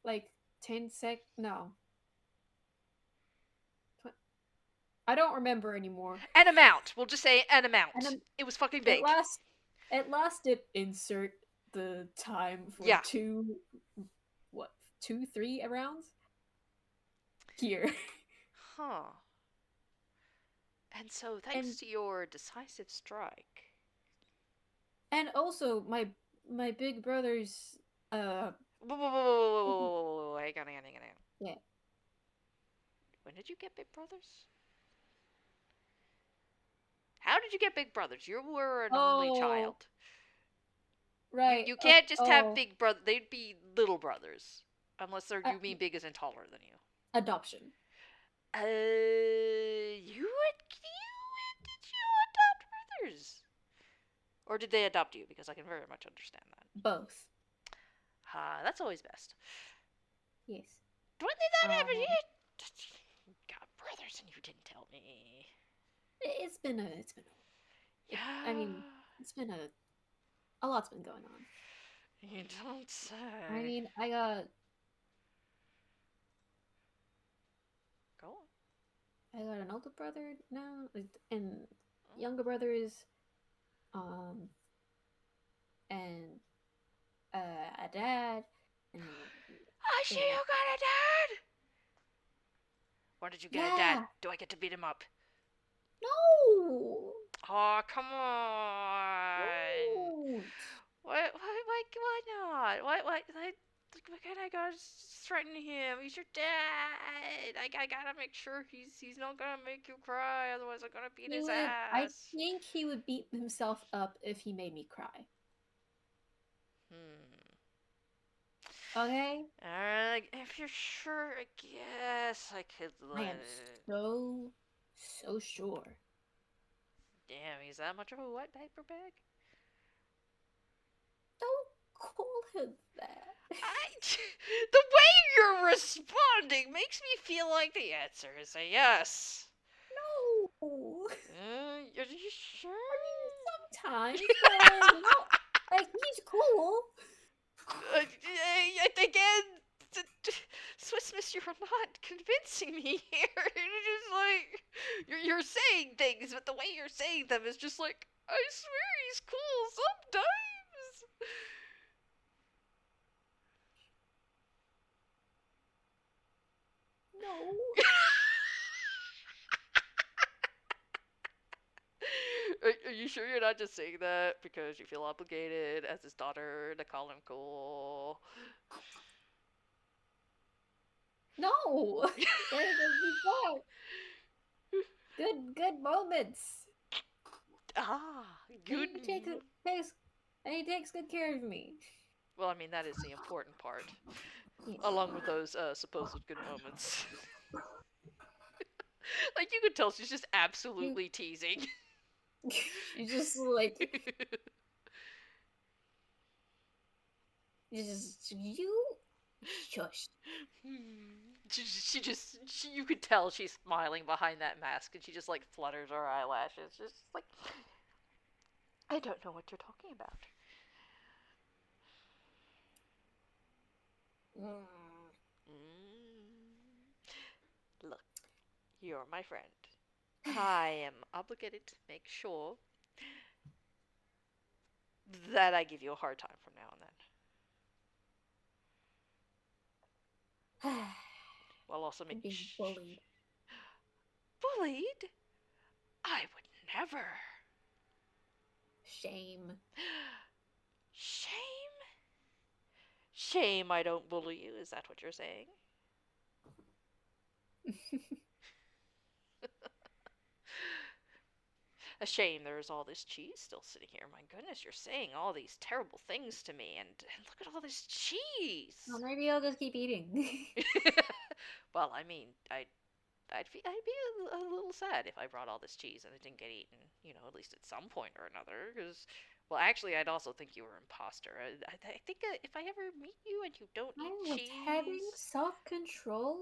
like 10 sec. No, I don't remember anymore. An amount. We'll just say an And amount. then It was fucking at big. last, at last, it insert the time for Yeah. two, what, 2, 3 rounds here, Huh. And so, thanks and to your decisive strike. also my big brother's uh Whoa, whoa, whoa, whoa, whoa, whoa, whoa, whoa, hang on, hang on, hang on, hang on. yeah. When did you get big brothers? How did you get big brothers? You were an only Oh, child. You right. you can't just have Oh, big brother. They'd be little brothers, unless they're uh, you mean big as in taller than you. adoption. Did you adopt brothers, or did they adopt you? Because I can very much understand that. Both. That's always best. Yes. When did that happen? Um, You got brothers and you didn't tell me. it's been I mean, Yeah, it's been a lot's been going on. you don't I say. mean, Go on. I got an older brother now, and younger brothers, um, and a dad, and I see uh, you got a dad. Where did you get a dad? yeah, Do I get to beat him up? no, Oh, come on. don't. Why not? Why can't I go threaten him? He's your dad. I gotta make sure he's not gonna make you cry, otherwise I'm gonna beat He his would. I ass. think he would beat himself up if he made me cry. Hmm. Okay. Alright, if you're sure, I guess I could I am let. so sure. Damn, he's that much of a wet diaper bag? Don't call him that. I. The way you're responding makes me feel like the answer is a yes. No. Are you sure? I mean, sometimes, but like, not like he's cool. Again, Swiss Miss, you're not convincing me here. It's just like you're saying things, but the way you're saying them is just like I swear he's cool sometimes. No. Are you sure you're not just saying that because you feel obligated as his daughter to call him cool? No. He's got good moments. Ah, And good. he takes good care of me. Well, I mean that is the important part, Yes. along with those supposed good moments. Like you could tell she's just You absolutely teasing. you just like you shush. You could tell she's smiling behind that mask, and she just like flutters her eyelashes, just like I don't know what you're talking about. Mm. Mm. Look, you're my friend. I am obligated to make sure that I give you a hard time from now and then, while also I'm making being bullied. bullied. I would never. Shame. Shame. Shame. I don't bully you. Is that what you're saying? A shame there is all this cheese still sitting here. My goodness, you're saying all these terrible things to me, and look at all this Well, cheese. maybe I'll just keep eating. Well, I mean, I'd be a little sad if I brought all this cheese and it didn't get eaten. You know, at least at some point or another. Because, well, actually, I'd also think you were an imposter. I think if I ever meet you and you don't I eat was having cheese. self-control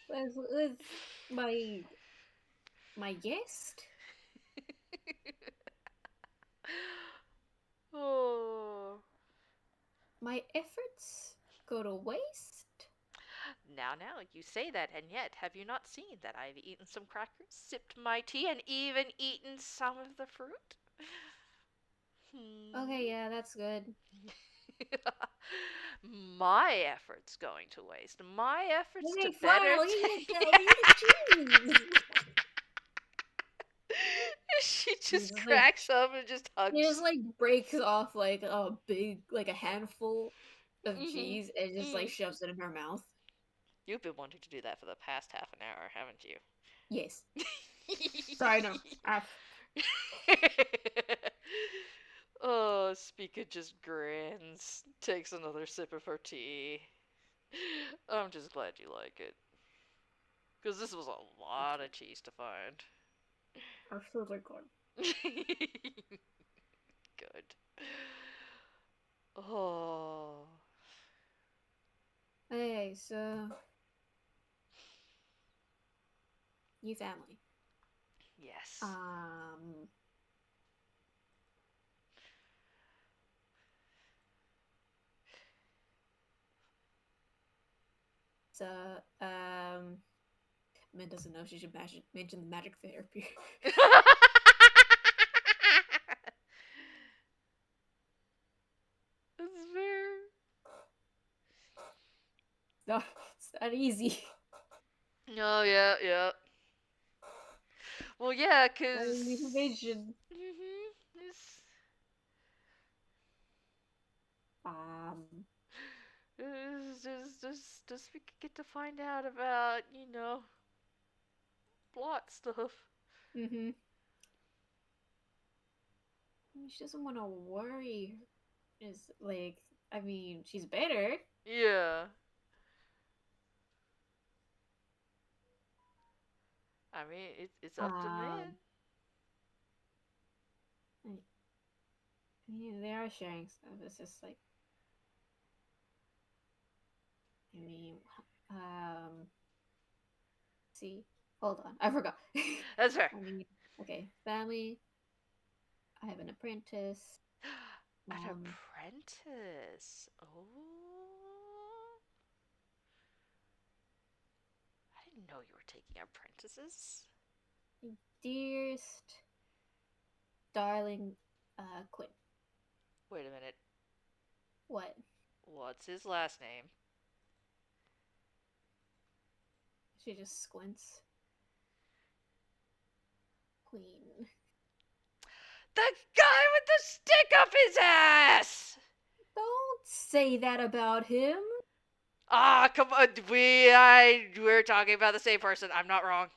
with my my guest. Oh. My efforts go to waste. Now, you say that, and yet have you not seen that I've eaten some crackers, sipped my tea, and even eaten some of the fruit? Hmm. Okay, yeah, that's good. My efforts going to waste. My efforts to Okay, fine. better take. I'll eat the cheese. She He just just like cracks up and just he just hugs. like breaks off like a big like a handful of Hmm. cheese and just like Mm. shoves it in her mouth. You've been wanting to do that for the past half an hour, haven't you? Yes. Sorry, no. Ah, Oh, Spica just grins, takes another sip of her tea. I'm just glad you like it. Because this was a lot of cheese to find. I'm so good. Good. Oh. Okay, so new family. Yes. Um, so Min doesn't know she should mention the magic therapy. That's fair. No, it's not easy. Oh, yeah, yeah. Well, yeah, Finding because. information. Mm-hmm. It's Just we could get to find out about, plot stuff. Mm-hmm. She doesn't want to worry. Is like, I mean, she's better. Yeah. I mean, it's up to Um, men. I I mean, they are sharing stuff. It's just like, I mean, um, see, hold on, I forgot. That's fair. I mean, okay, family. I have an apprentice. An Um, apprentice. Oh. I didn't know you were taking apprentices. dearest, darling, Quinn. Wait a minute. What? What's his last name? She just squints. Queen. The guy with the stick up his ass! Don't say that about him. Ah, come on. We're talking about the same person. I'm not wrong.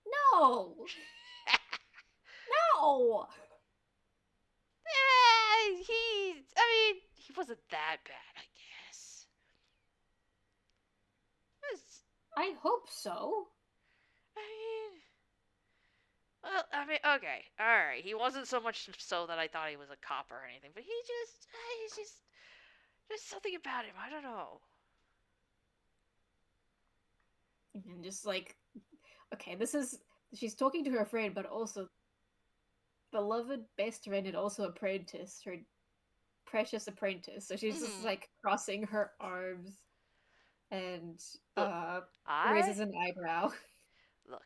No, no. He wasn't that bad, I guess. It's, I hope so. I mean, well, okay, alright. He wasn't so much so that I thought he was a cop or anything, but he's just something about him. I don't know. And just like, okay, this is she's talking to her friend, but also beloved best friend and also apprentice, her precious apprentice. So she's just Hmm. like crossing her arms and Look, I raises an eyebrow. look.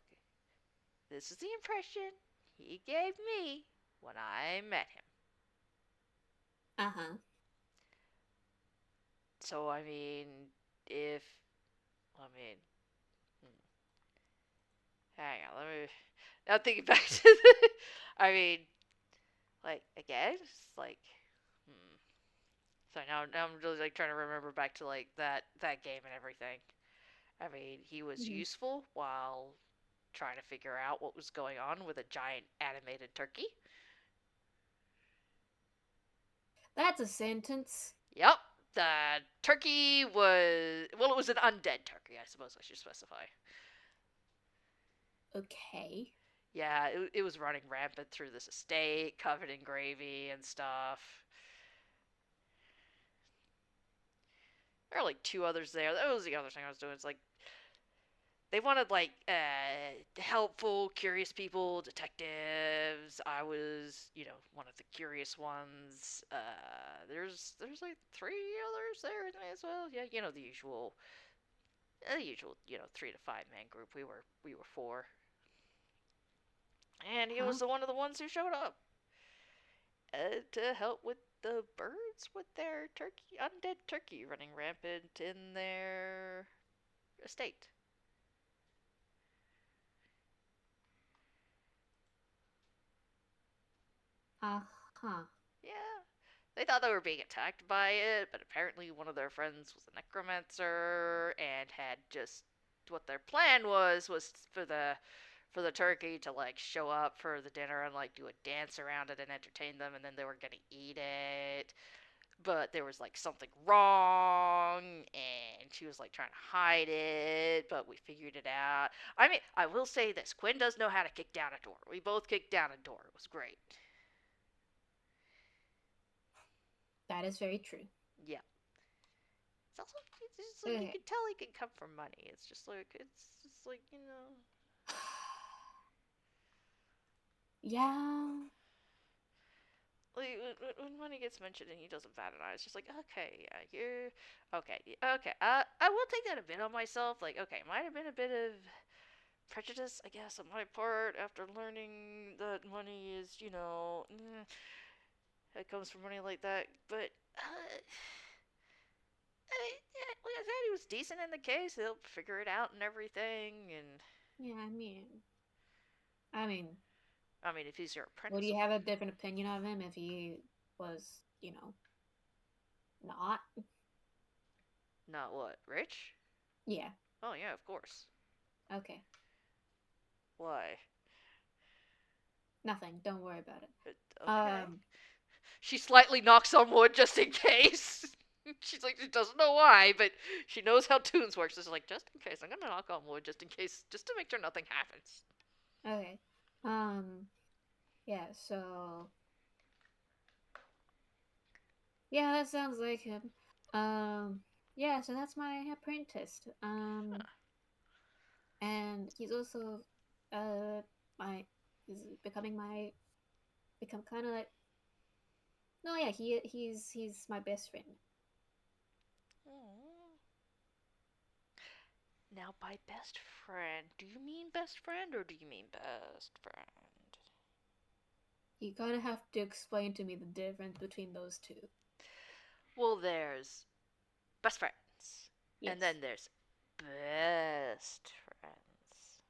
This is the impression he gave me when I met him. Uh-huh. So if I mean, hmm, hang on, let me. Now thinking back to the, I mean, like again, it's like, hmm. So now I'm really like trying to remember back to like that game and everything. I mean, he was Mhm. useful while trying to figure out what was going on with a giant animated turkey. That's a sentence. Yep, the turkey was it was an undead turkey, I suppose I should specify. Okay. Yeah, it was running rampant through this estate, covered in gravy and stuff. There are like two others there. That was the other thing I was doing. It's like they wanted like helpful, curious people, detectives. I was, one of the curious ones. There's like three others there as well. Yeah, the usual, 3 to 5 man group. We were four, and he Huh? was the one of the ones who showed up to help with the birds with their undead turkey running rampant in their estate. Uh-huh. Yeah. They thought they were being attacked by it, but apparently one of their friends was a necromancer and had just what their plan was for the turkey to like show up for the dinner and like do a dance around it and entertain them, and then they were gonna eat it. But there was like something wrong, and she was like trying to hide it, but we figured it out. I mean, I will say this: Quinn does know how to kick down a door. We both kicked down a door. It was great. That is very true. Yeah. It's also it's just like you Okay. can tell he can come from money. It's just like. Yeah. Like when money gets mentioned and he doesn't bat an eye, it's just like okay, yeah, you're okay, okay. I will take that a bit on myself. Like okay, might have been a bit of prejudice, I guess, on my part after learning that money is, it comes from money like that. But yeah, like I said, he was decent in the case. He'll figure it out and everything. And Yeah, I mean, if he's your would apprentice, you have a different opinion of him if he was, not. Not what? Rich? Yeah. Oh, yeah, of course. Okay. Why? Nothing. Don't worry about it. Okay. Um. She slightly knocks on wood just in case. She's like, she doesn't know why, but she knows how tunes work. So she's like, just in case, I'm gonna knock on wood just in case, just to make sure nothing happens. Okay. Um. Yeah. So. Yeah, that sounds like him. Um. Yeah. So that's my apprentice. Huh. And he's also, uh, my is becoming my become kind of like. No, yeah. He's my best friend. Aw. Now, by best friend, do you mean best friend or do you mean best friend? You kind of have to explain to me the difference between those two. Well, there's best friends, and Yes. then there's best friends.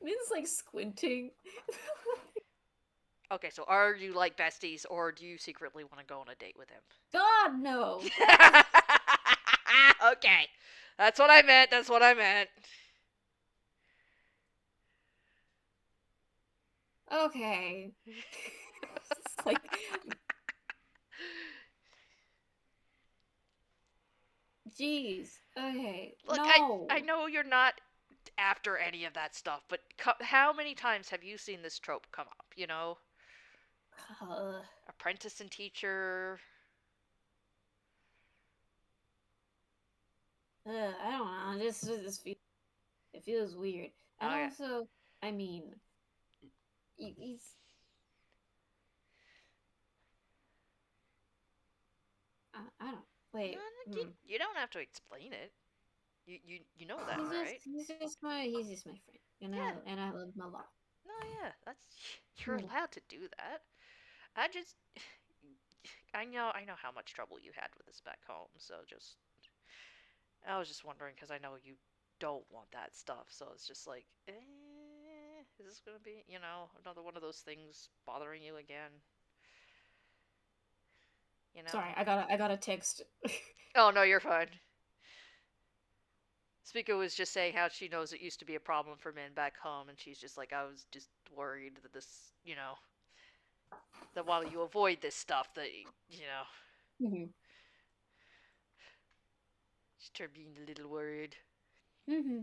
Min's like squinting. Okay, so are you like besties, or do you secretly want to go on a date with him? God no. Okay, that's what I meant. That's what I meant. Okay. It's like, jeez. Okay. Look, I No. know you're not after any of that stuff, but how many times have you seen this trope come up? You know, Uh, apprentice and teacher. I don't know. This feels, it feels weird. And Oh yeah. also, I mean, he's I don't No, wait. you don't have to explain it. You know that, right? He's just my friend, Yeah. and I love him a lot. No, yeah. That's you're Mm. allowed to do that. I just I know how much trouble you had with this back home, so just I was just wondering because I know you don't want that stuff, so it's just like, is this gonna be, another one of those things bothering you again? You know? Sorry, I got a text. Oh no, you're fine. Spica was just saying how she knows it used to be a problem for men back home, and she's just like, I was just worried that this, that while you avoid this stuff, that, Hmm. just her being a little worried. Hmm.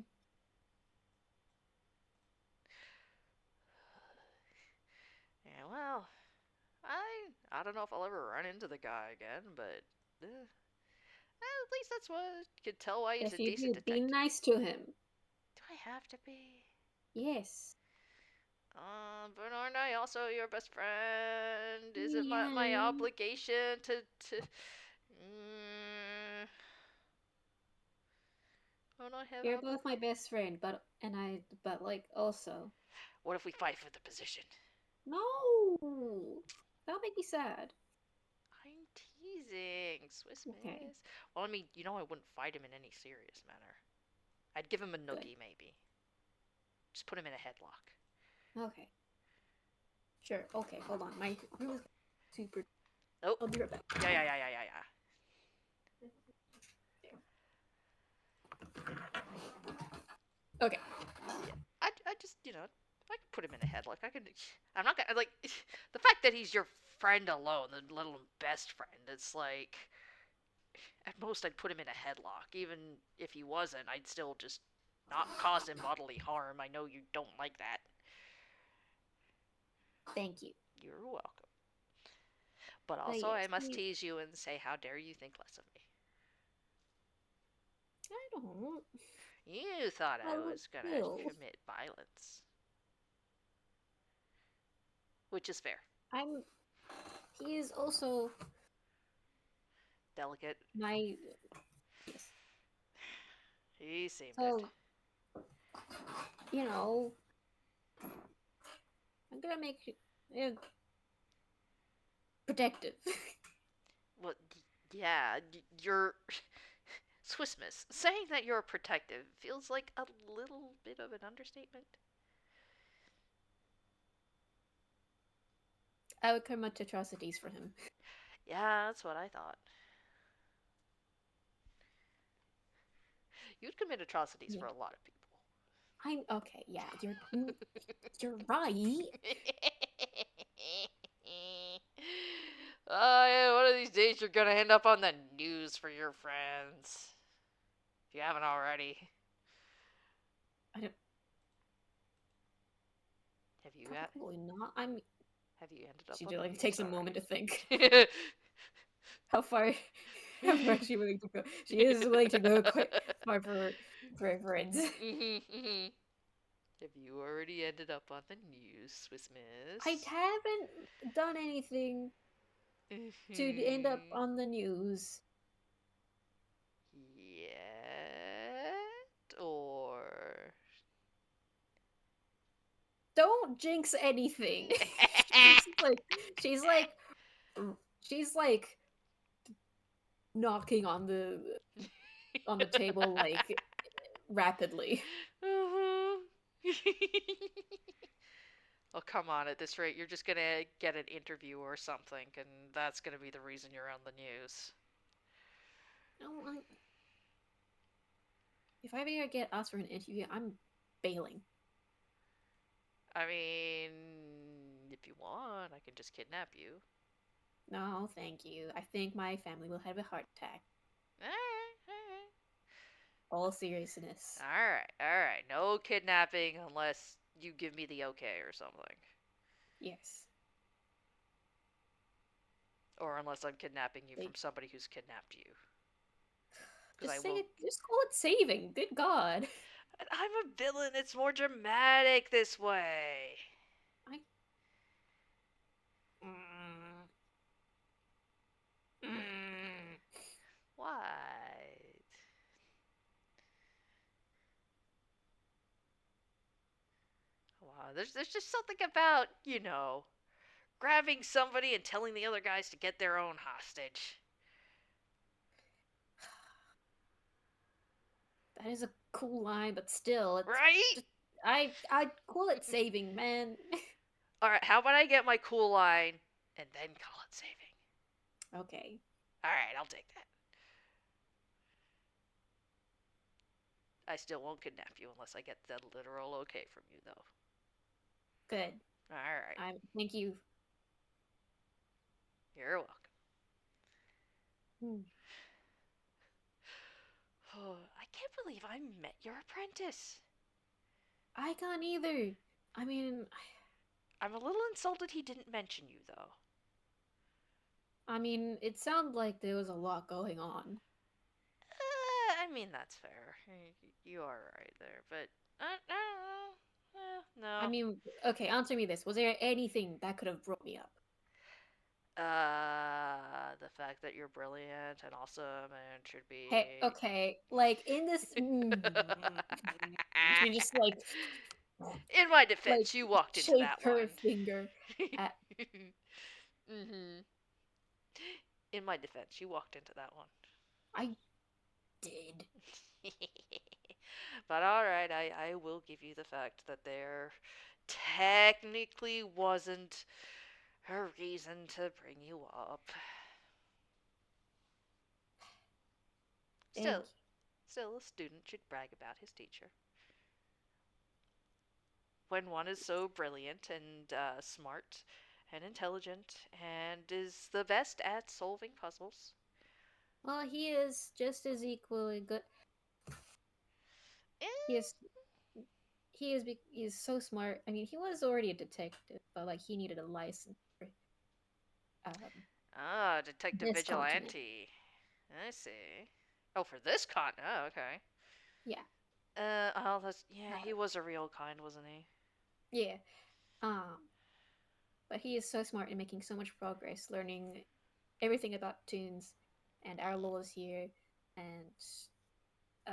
Yeah, well, I don't know if I'll ever run into the guy again, but at least that's what I could tell why he's a If you decent do, be detective. nice to him. Do I have to be? Yes. But aren't I also your best friend? Is it my Yeah. obligation to? Mm, don't I have You're both my obligation? best friend, but like also. What if we fight for the position? No. That'll make me sad. I'm teasing, Swiss Okay, Miss. Well, I mean, I wouldn't fight him in any serious manner. I'd give him a good. noogie, maybe. Just put him in a headlock. Okay. Sure. Okay, hold on. My room is super. Oh, I'll be right back. yeah, yeah, yeah, yeah, yeah, yeah. Okay. Yeah, I just, I could put him in a headlock. I could. I'm not gonna like the fact that he's your friend alone, the little best friend. It's like at most I'd put him in a headlock. Even if he wasn't, I'd still just not cause him bodily harm. I know you don't like that. Thank you. You're welcome. But But also, I yes, must tease you and say, how dare you think less of me? I don't. You thought I I would was gonna still. commit violence, which is fair. I'm. He is also Delicate. my. Yes. He seemed it. So you know, I'm gonna make you protective. Well, yeah, you're Swiss Miss. Saying that you're protective feels like a little bit of an understatement. I would commit atrocities for him. Yeah, that's what I thought. You'd commit atrocities Yeah. for a lot of people. I'm okay. Yeah, you're right. Oh, yeah, one of these days you're gonna end up on the news for your friends. If you haven't already. I don't. Have you Probably not. I'm. have you ended up She on the like news takes a moment to think. already? How far? How far is she willing to go? She is willing to go quite far for her friends. Have you already ended up on the news, Swiss I Miss? haven't done anything to end up Mhm. on the news. Yet? Or. Don't jinx anything. she's like, she's like, she's like knocking on the table like rapidly. Mhm. Oh, come on. At this rate, you're just gonna get an interview or something, and that's gonna be the reason you're on the news. No, if I ever get asked for an interview, I'm bailing. I mean, if you want, I can just kidnap you. No, thank you. I think my family will have a heart attack. Alright, All seriousness. alright. Alright, no kidnapping unless you give me the okay or something. Yes. Or unless I'm kidnapping you from Like, somebody who's kidnapped you. Because I just say will. it. Just call it saving. Good God. I'm a villain, it's more dramatic this way. I. Mm, mm. What? Wow, there's just something about, grabbing somebody and telling the other guys to get their own hostage. That is a cool line, but still, it's Right? just I call it saving, man. Alright, how about I get my cool line and then call it saving? Okay, Alright, I'll take that. I still won't kidnap you unless I get the literal okay from you, though. good. Alright, I thank you. you're welcome. Hmm. Oh, I can't believe I met your apprentice. I can't either. I mean, I'm a little insulted he didn't mention you, though. it sounded like there was a lot going on. I mean, that's fair. You are right there, but I don't know. I No. mean, okay, answer me this: was there anything that could have brought me up? The fact that you're brilliant and awesome and should Hey, be. okay, like in this, she just In my like defense, you walked into shake that her one. finger at. hmm In my defense, you walked into that one. I did. But alright, I will give you the fact that there technically wasn't a reason to bring you up. Thank Still, still, a student should brag about his teacher. When one is so brilliant and smart and intelligent and is the best at solving puzzles. Well, he is just as equally good. He Eh, is he is so smart. I mean, he was already a detective, but like he needed a license for Detective this continent. Vigilante. I see. Oh, for this con. Oh, okay. Yeah, Yeah, uh, he was a real kind, wasn't he? yeah. Um, but he is so smart and making so much progress, learning everything about tunes and our laws here, and uh,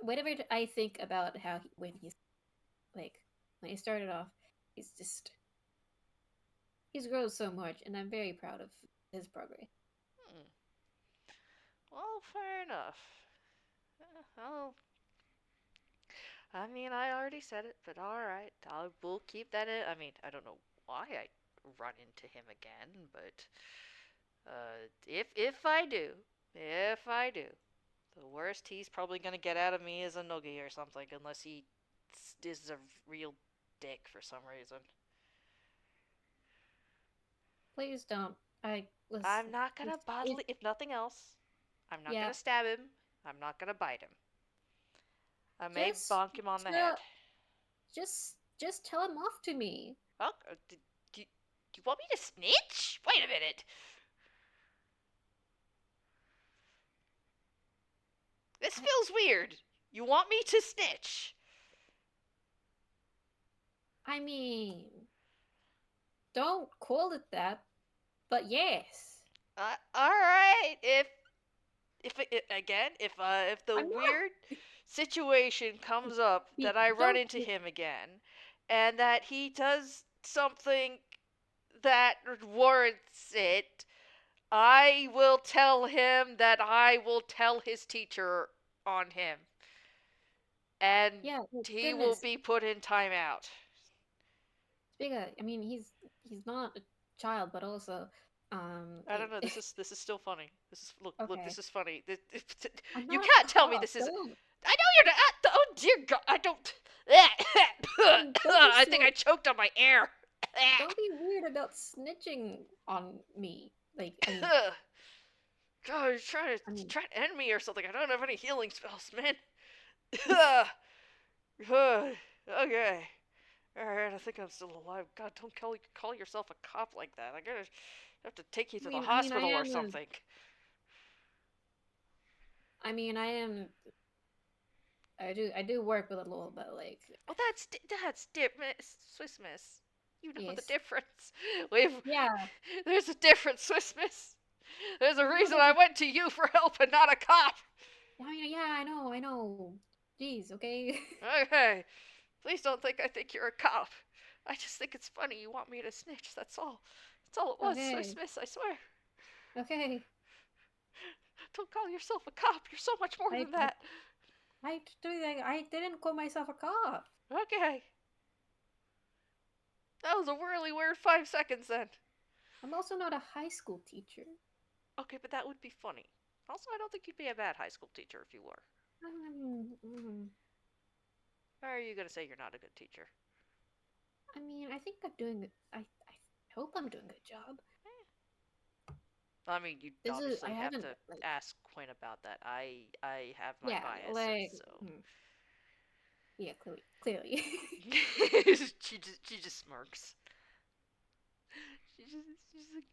whenever I think about how like when he started off, he's just he's grown so much, and I'm very proud of his progress. Hmm. Well, fair enough. Well, I mean, I already said it, but alright. We'll keep that in. I mean, I don't know why I run into him again, but if I do, the worst he's probably gonna get out of me is a noogie or something, unless he is a real dick for some reason. Please don't. I I'm listen. not gonna It bodily, if nothing else, I'm not yeah. gonna stab him. I'm not gonna bite him. I may Just bonk him on the head. tell just tell him off to me. Oh, do you want me to snitch? Wait a minute. This I feels weird. You want me to snitch? I mean, don't call it that, but yes. All right. Again, if the I'm not weird situation comes up that I run don't into him again, and that he does something that warrants it, I will tell him that I will tell his teacher on him, and yeah, he will goodness. be put in timeout. Spica, I mean, he's not a child, but also, I don't know. This is still funny. This is look. okay. This is funny. I'm You not a can't tell me cop. this is. Don't. I know you're not. Oh dear God! I don't. I mean, don't be I think I so. choked on my air. Don't be weird about snitching on me. Like, God, you're trying to I mean, try to end me or something. I don't have any healing spells, man. Okay. All right. I think I'm still alive. God, don't call yourself a cop like that. I gotta have to take you to the I hospital or am. something. I am. I do work with a little bit. Like, Well, that's Miss Swiss Miss. You know the yes, difference. We've yeah. there's a difference, Swiss Miss. There's a I know reason there's I a. went to you for help and not a cop. Yeah, I know. Jeez, okay. Okay, please don't think I think you're a cop. I just think it's funny you want me to snitch. That's all. That's all it was, Swiss Okay, Miss. I swear. okay. Don't call yourself a cop. You're so much more I than that. I didn't call myself a cop. Okay, that was a really weird 5 seconds then. I'm also not a high school teacher. Okay, but that would be funny. Also, I don't think you'd be a bad high school teacher if you were. Um, Or are you gonna say you're not a good teacher? I think I'm doing. I hope I'm doing a good job. I mean, you This is I obviously have haven't to like ask Quinn about that. I have my yeah biases, like so yeah clearly. she just smirks. She's like,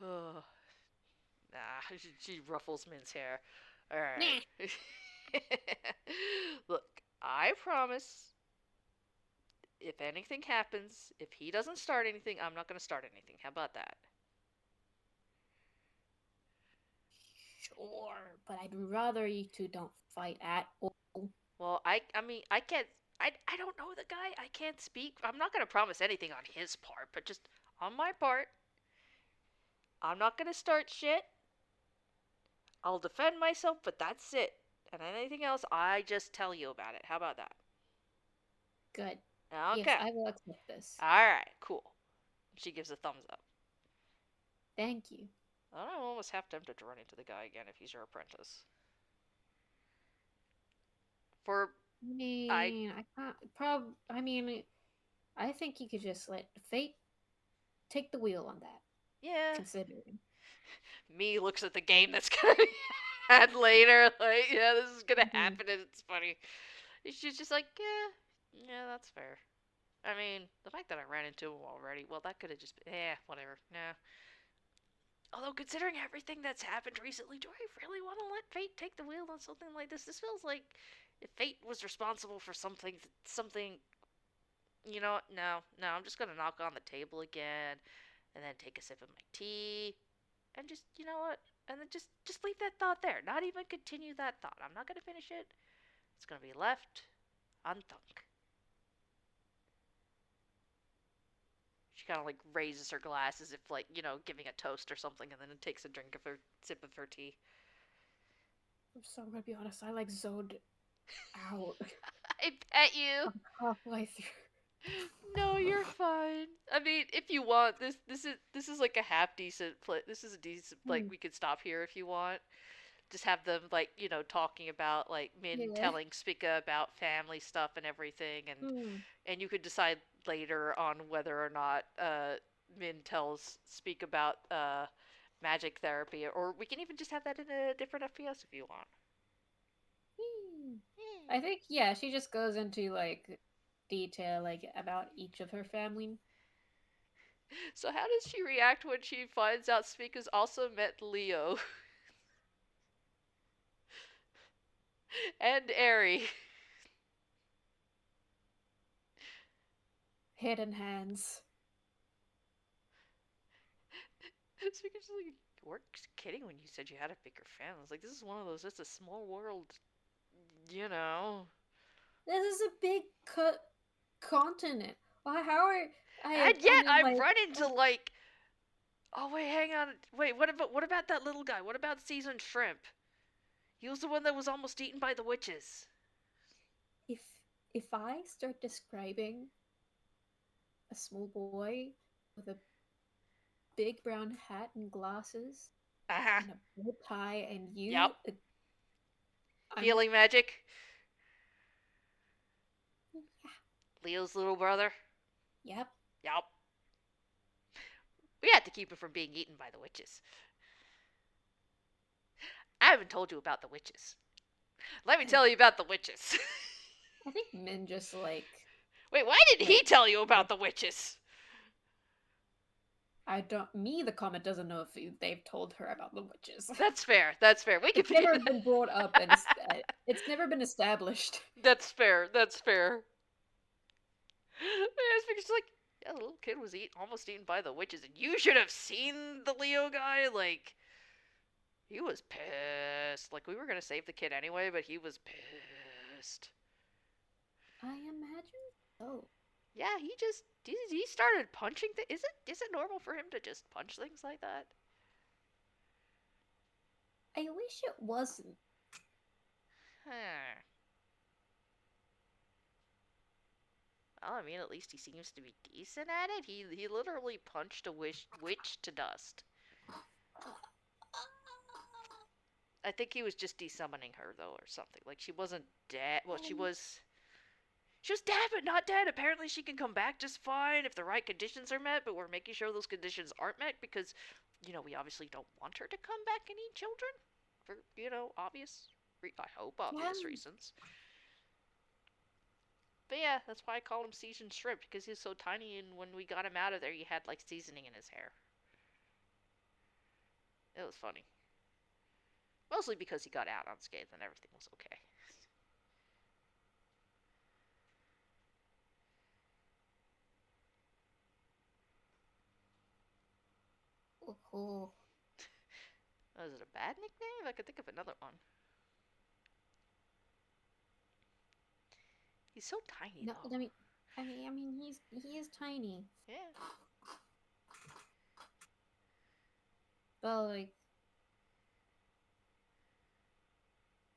oh, nah. She ruffles Min's hair. All right. Nah. Look, I promise. If anything happens, if he doesn't start anything, I'm not gonna start anything. How about that? Sure, but I'd rather you two don't fight at all. Well, I mean, I can't. I don't know the guy. I can't speak. I'm not gonna promise anything on his part, but just on my part, I'm not gonna start shit. I'll defend myself, but that's it. And anything else, I just tell you about it. How about that? Good. Yes, Okay. I will accept this. All right. Cool. She gives a thumbs up. Thank you. I'm almost half tempted to run into the guy again if he's your apprentice. For I I can't. I think you could just let fate take the wheel on that. yeah. Considering. Me looks at the game that's gonna be had later. Like yeah, this is gonna Mhm. happen, and it's funny. She's just like yeah, that's fair. I mean, the fact that I ran into him already, well, that could have just been, whatever. Nah. Although, considering everything that's happened recently, do I really want to let fate take the wheel on something like this? This feels like if fate was responsible for something, no, I'm just gonna knock on the table again, and then take a sip of my tea, and just, you know what? And then just leave that thought there. Not even continue that thought. I'm not gonna finish it. It's gonna be left unthunk. She kind of like raises her glass as if like giving a toast or something, and then takes a drink of her sip of her tea. I'm so gonna be honest. I like Zod. Ow. I bet you. I'm halfway through. No, you're fine. I mean, if you want, this is like a half decent play. This is a decent, like, Hmm. we could stop here if you want. Just have them, like, talking about, like, Min Yeah. telling Spica about family stuff and everything, Hmm. and you could decide later on whether or not Min tells Speak about magic therapy, or we can even just have that in a different FPS if you want. Hmm. I Hmm. think yeah, she just goes into like detail like about each of her family. So how does she react when she finds out Speak has also met Leo and Eri? Head and hands. Speaker's like, you weren't kidding when you said you had a bigger family. It's like, this is one of those, it's a small world, you know. This is a big continent. Why? How are I? And I yet mean, I've like, run into, like, oh wait, hang on. Wait, what about that little guy? What about seasoned shrimp? He was the one that was almost eaten by the witches. if if I start describing a small boy with a big brown hat and glasses Uh-huh. and a bow tie, and Yep. you, I'm Healing magic. yeah, Leo's little brother. yep. Yep. We had to keep him from being eaten by the witches. I haven't told you about the witches. Let me I tell you about the witches. I think men just Wait, why did like he tell you about like the witches? I don't. Me, the comet doesn't know if they've told her about the witches. That's fair. That's fair. We can It's figure never that. been brought up, and it's never been established. That's fair. That's fair. It's like, yeah, the little kid was almost eaten by the witches, and you should have seen the Leo guy. Like, he was pissed. Like, we were gonna save the kid anyway, but he was pissed. I imagine so. Yeah, he started punching. Is it normal for him to just punch things like that? I wish it wasn't. Huh. Well, I mean, at least he seems to be decent at it. He literally punched a witch to dust. I think he was just desummoning her though, or something. Like, she wasn't dead. Well, she Um, was. She was dead, but not dead. Apparently, she can come back just fine if the right conditions are met. But we're making sure those conditions aren't met because, we obviously don't want her to come back and eat children for obvious. I hope yeah, obvious reasons. But yeah, that's why I call him seasoned shrimp because he's so tiny. And when we got him out of there, he had like seasoning in his hair. It was funny. Mostly because he got out unscathed and everything was okay. oh, oh. Oh, is it a bad nickname? I could think of another one. He's so tiny No, though. I mean, he is tiny, Yeah. but like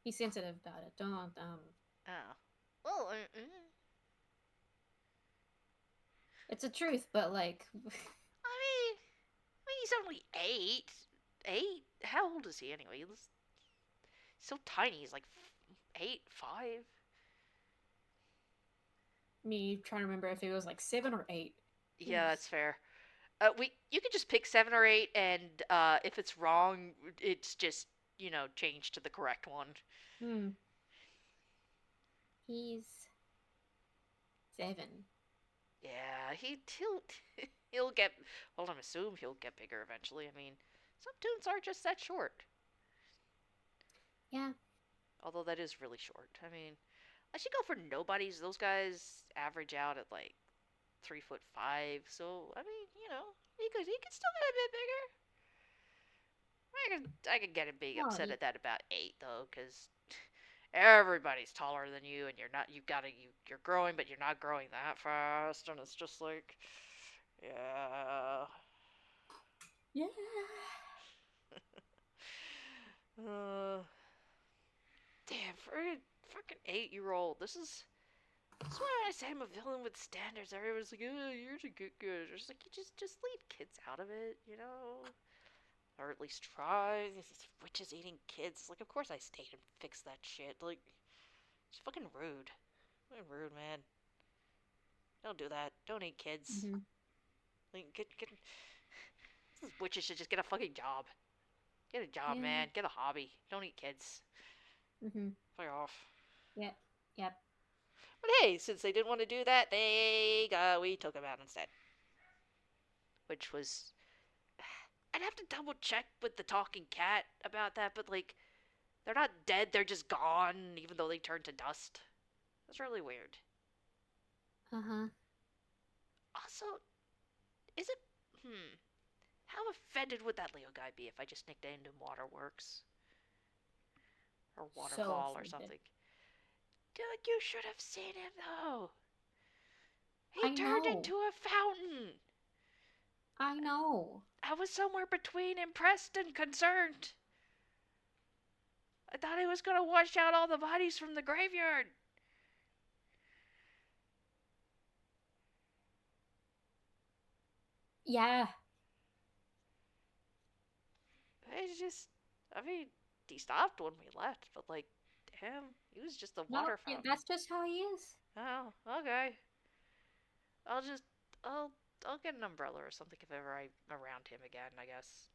he's sensitive about it. Don't Oh. Well, It's a truth, but like, I mean, he's only 8. 8? How old is he anyway? He's so tiny. He's like 8, 5. me trying to remember if it was like 7 or 8. Yeah, that's fair. You could just pick 7 or 8, and if it's wrong, it's just changed to the correct one. Hmm. He's 7. Yeah, he'll get. Well, I'm assuming he'll get bigger eventually. I mean, some tunes are just that short. Yeah. Although that is really short. I mean, I should go for nobodies. Those guys average out at like 3'5". So I mean, he could still get a bit bigger. I could get him being Oh, upset at that about 8 though, because everybody's taller than you, and you're growing, but you're not growing that fast, and it's just like, yeah. yeah. Uh, Damn, fucking 8-year-old. This is why I say I'm a villain with standards. Everyone's like, oh, you're a good girl. It's like, you just leave kids out of it, you know? Or at least try. These witches eating kids. Like, of course I stayed and fixed that shit. Like, it's fucking rude. Fucking rude, man. Don't do that. Don't eat kids. Mm-hmm. Like, these witches should just get a fucking job. Get a job, Yeah. man. Get a hobby. Don't eat kids. Mm-hmm. Fuck off. Yep. Yep. But hey, since they didn't want to do that, we took them out instead. Which was, I'd have to double check with the talking cat about that, but like, they're not dead, they're just gone, even though they turned to dust. That's really weird. Uh-huh. Also, is it, how offended would that Leo guy be if I just nicknamed him Waterworks? Or So Waterfall or offended. something? Dude, you should have seen him though! He I turned know. into a fountain! I know. I was somewhere between impressed and concerned. I thought he was gonna wash out all the bodies from the graveyard. Yeah. It's just, I mean, he stopped when we left, but like, damn, he was just a No, water yeah, fountain. that's just how he is. Oh, okay. I'll just, I'll, I'll get an umbrella or something if ever I'm around him again, I guess.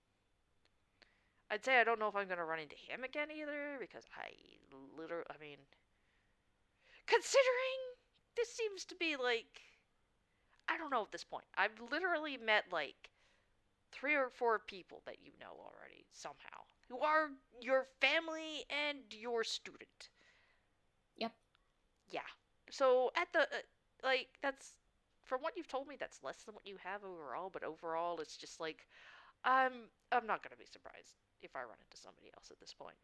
I'd say I don't know if I'm gonna run into him again either, because I mean, considering this seems to be like, I don't know at this point. I've literally met like 3 or 4 people that you know already somehow who are your family and your student. Yep. Yeah. So at the like that's from what you've told me that's less than what you have overall, but overall it's just like I'm not going to be surprised if I run into somebody else at this point.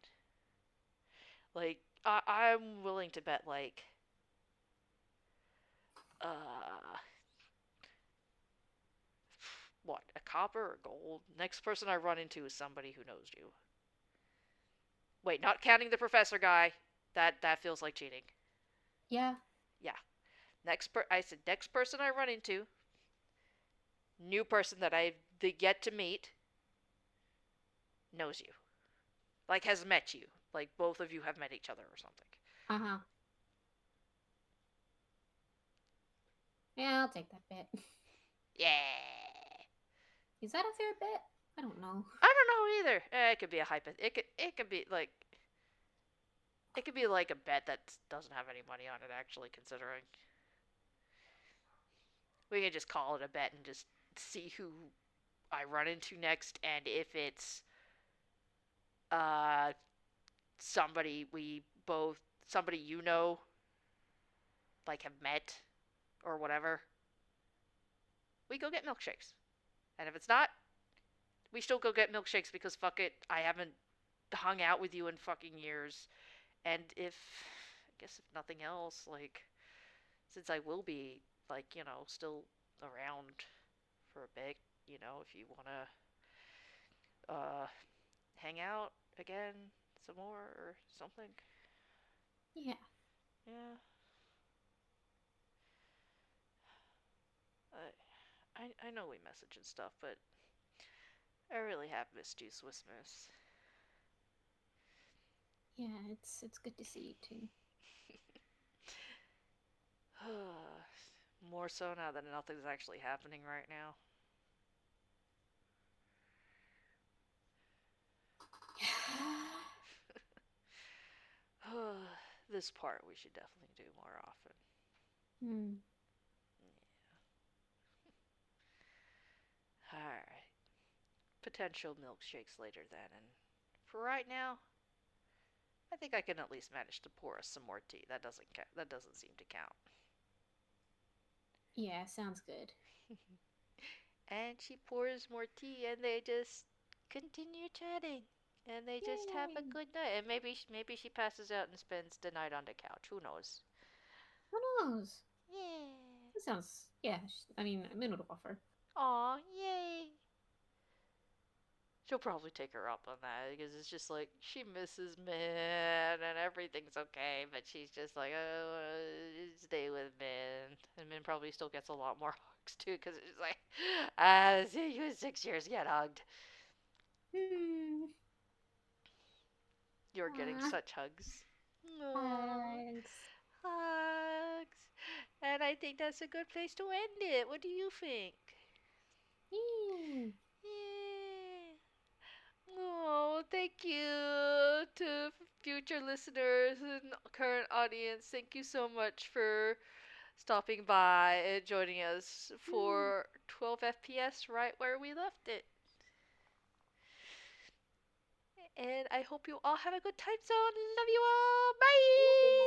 Like I'm willing to bet like uh what, a copper or gold? Next person I run into is somebody who knows you. Wait, not counting the professor guy. That feels like cheating. Yeah. Yeah. I said next person I run into, new person that I've yet to meet, knows you. Like has met you. Like both of you have met each other or something. Uh-huh. Yeah, I'll take that bet. Yeah. Is that a fair bet? I don't know. I don't know either. It could be a hypo. It could be like a bet that doesn't have any money on it. Actually, considering we can just call it a bet and just see who I run into next, and if it's uh somebody we both somebody you know like have met or whatever, we go get milkshakes. And if it's not, we still go get milkshakes because fuck it, I haven't hung out with you in fucking years. And if I guess if nothing else, like since I will be like, still around for a bit, if you wanna uh hang out again some more or something. Yeah. Yeah. I know we message and stuff, but I really have missed you, Swiss Miss. Yeah, it's good to see you too. More so now that nothing's actually happening right now. This part we should definitely do more often. Hmm. Alright. Potential milkshakes later then, and for right now, I think I can at least manage to pour us some more tea. That doesn't seem to count. Yeah, sounds good. And she pours more tea, and they just continue chatting, and they just have a Yay! good night. And maybe she passes out and spends the night on the couch. Who knows? Who knows? Yeah. That sounds, yeah, I mean, I'm in with offer. Aw, yay. She'll probably take her up on that because it's just like she misses Min and everything's okay, but she's just like, oh, stay with Min. And Min probably still gets a lot more hugs too because it's like, see you in 6 years, get hugged. Hmm. You're getting Ah, such hugs. Aww, thanks. hugs. And I think that's a good place to end it. What do you think? Hmm. Yeah. Oh, thank you to future listeners and current audience. Thank you so much for stopping by and joining us Hmm. for 12 FPS right where we left it. And I hope you all have a good time zone. Love you all. Love you. Bye!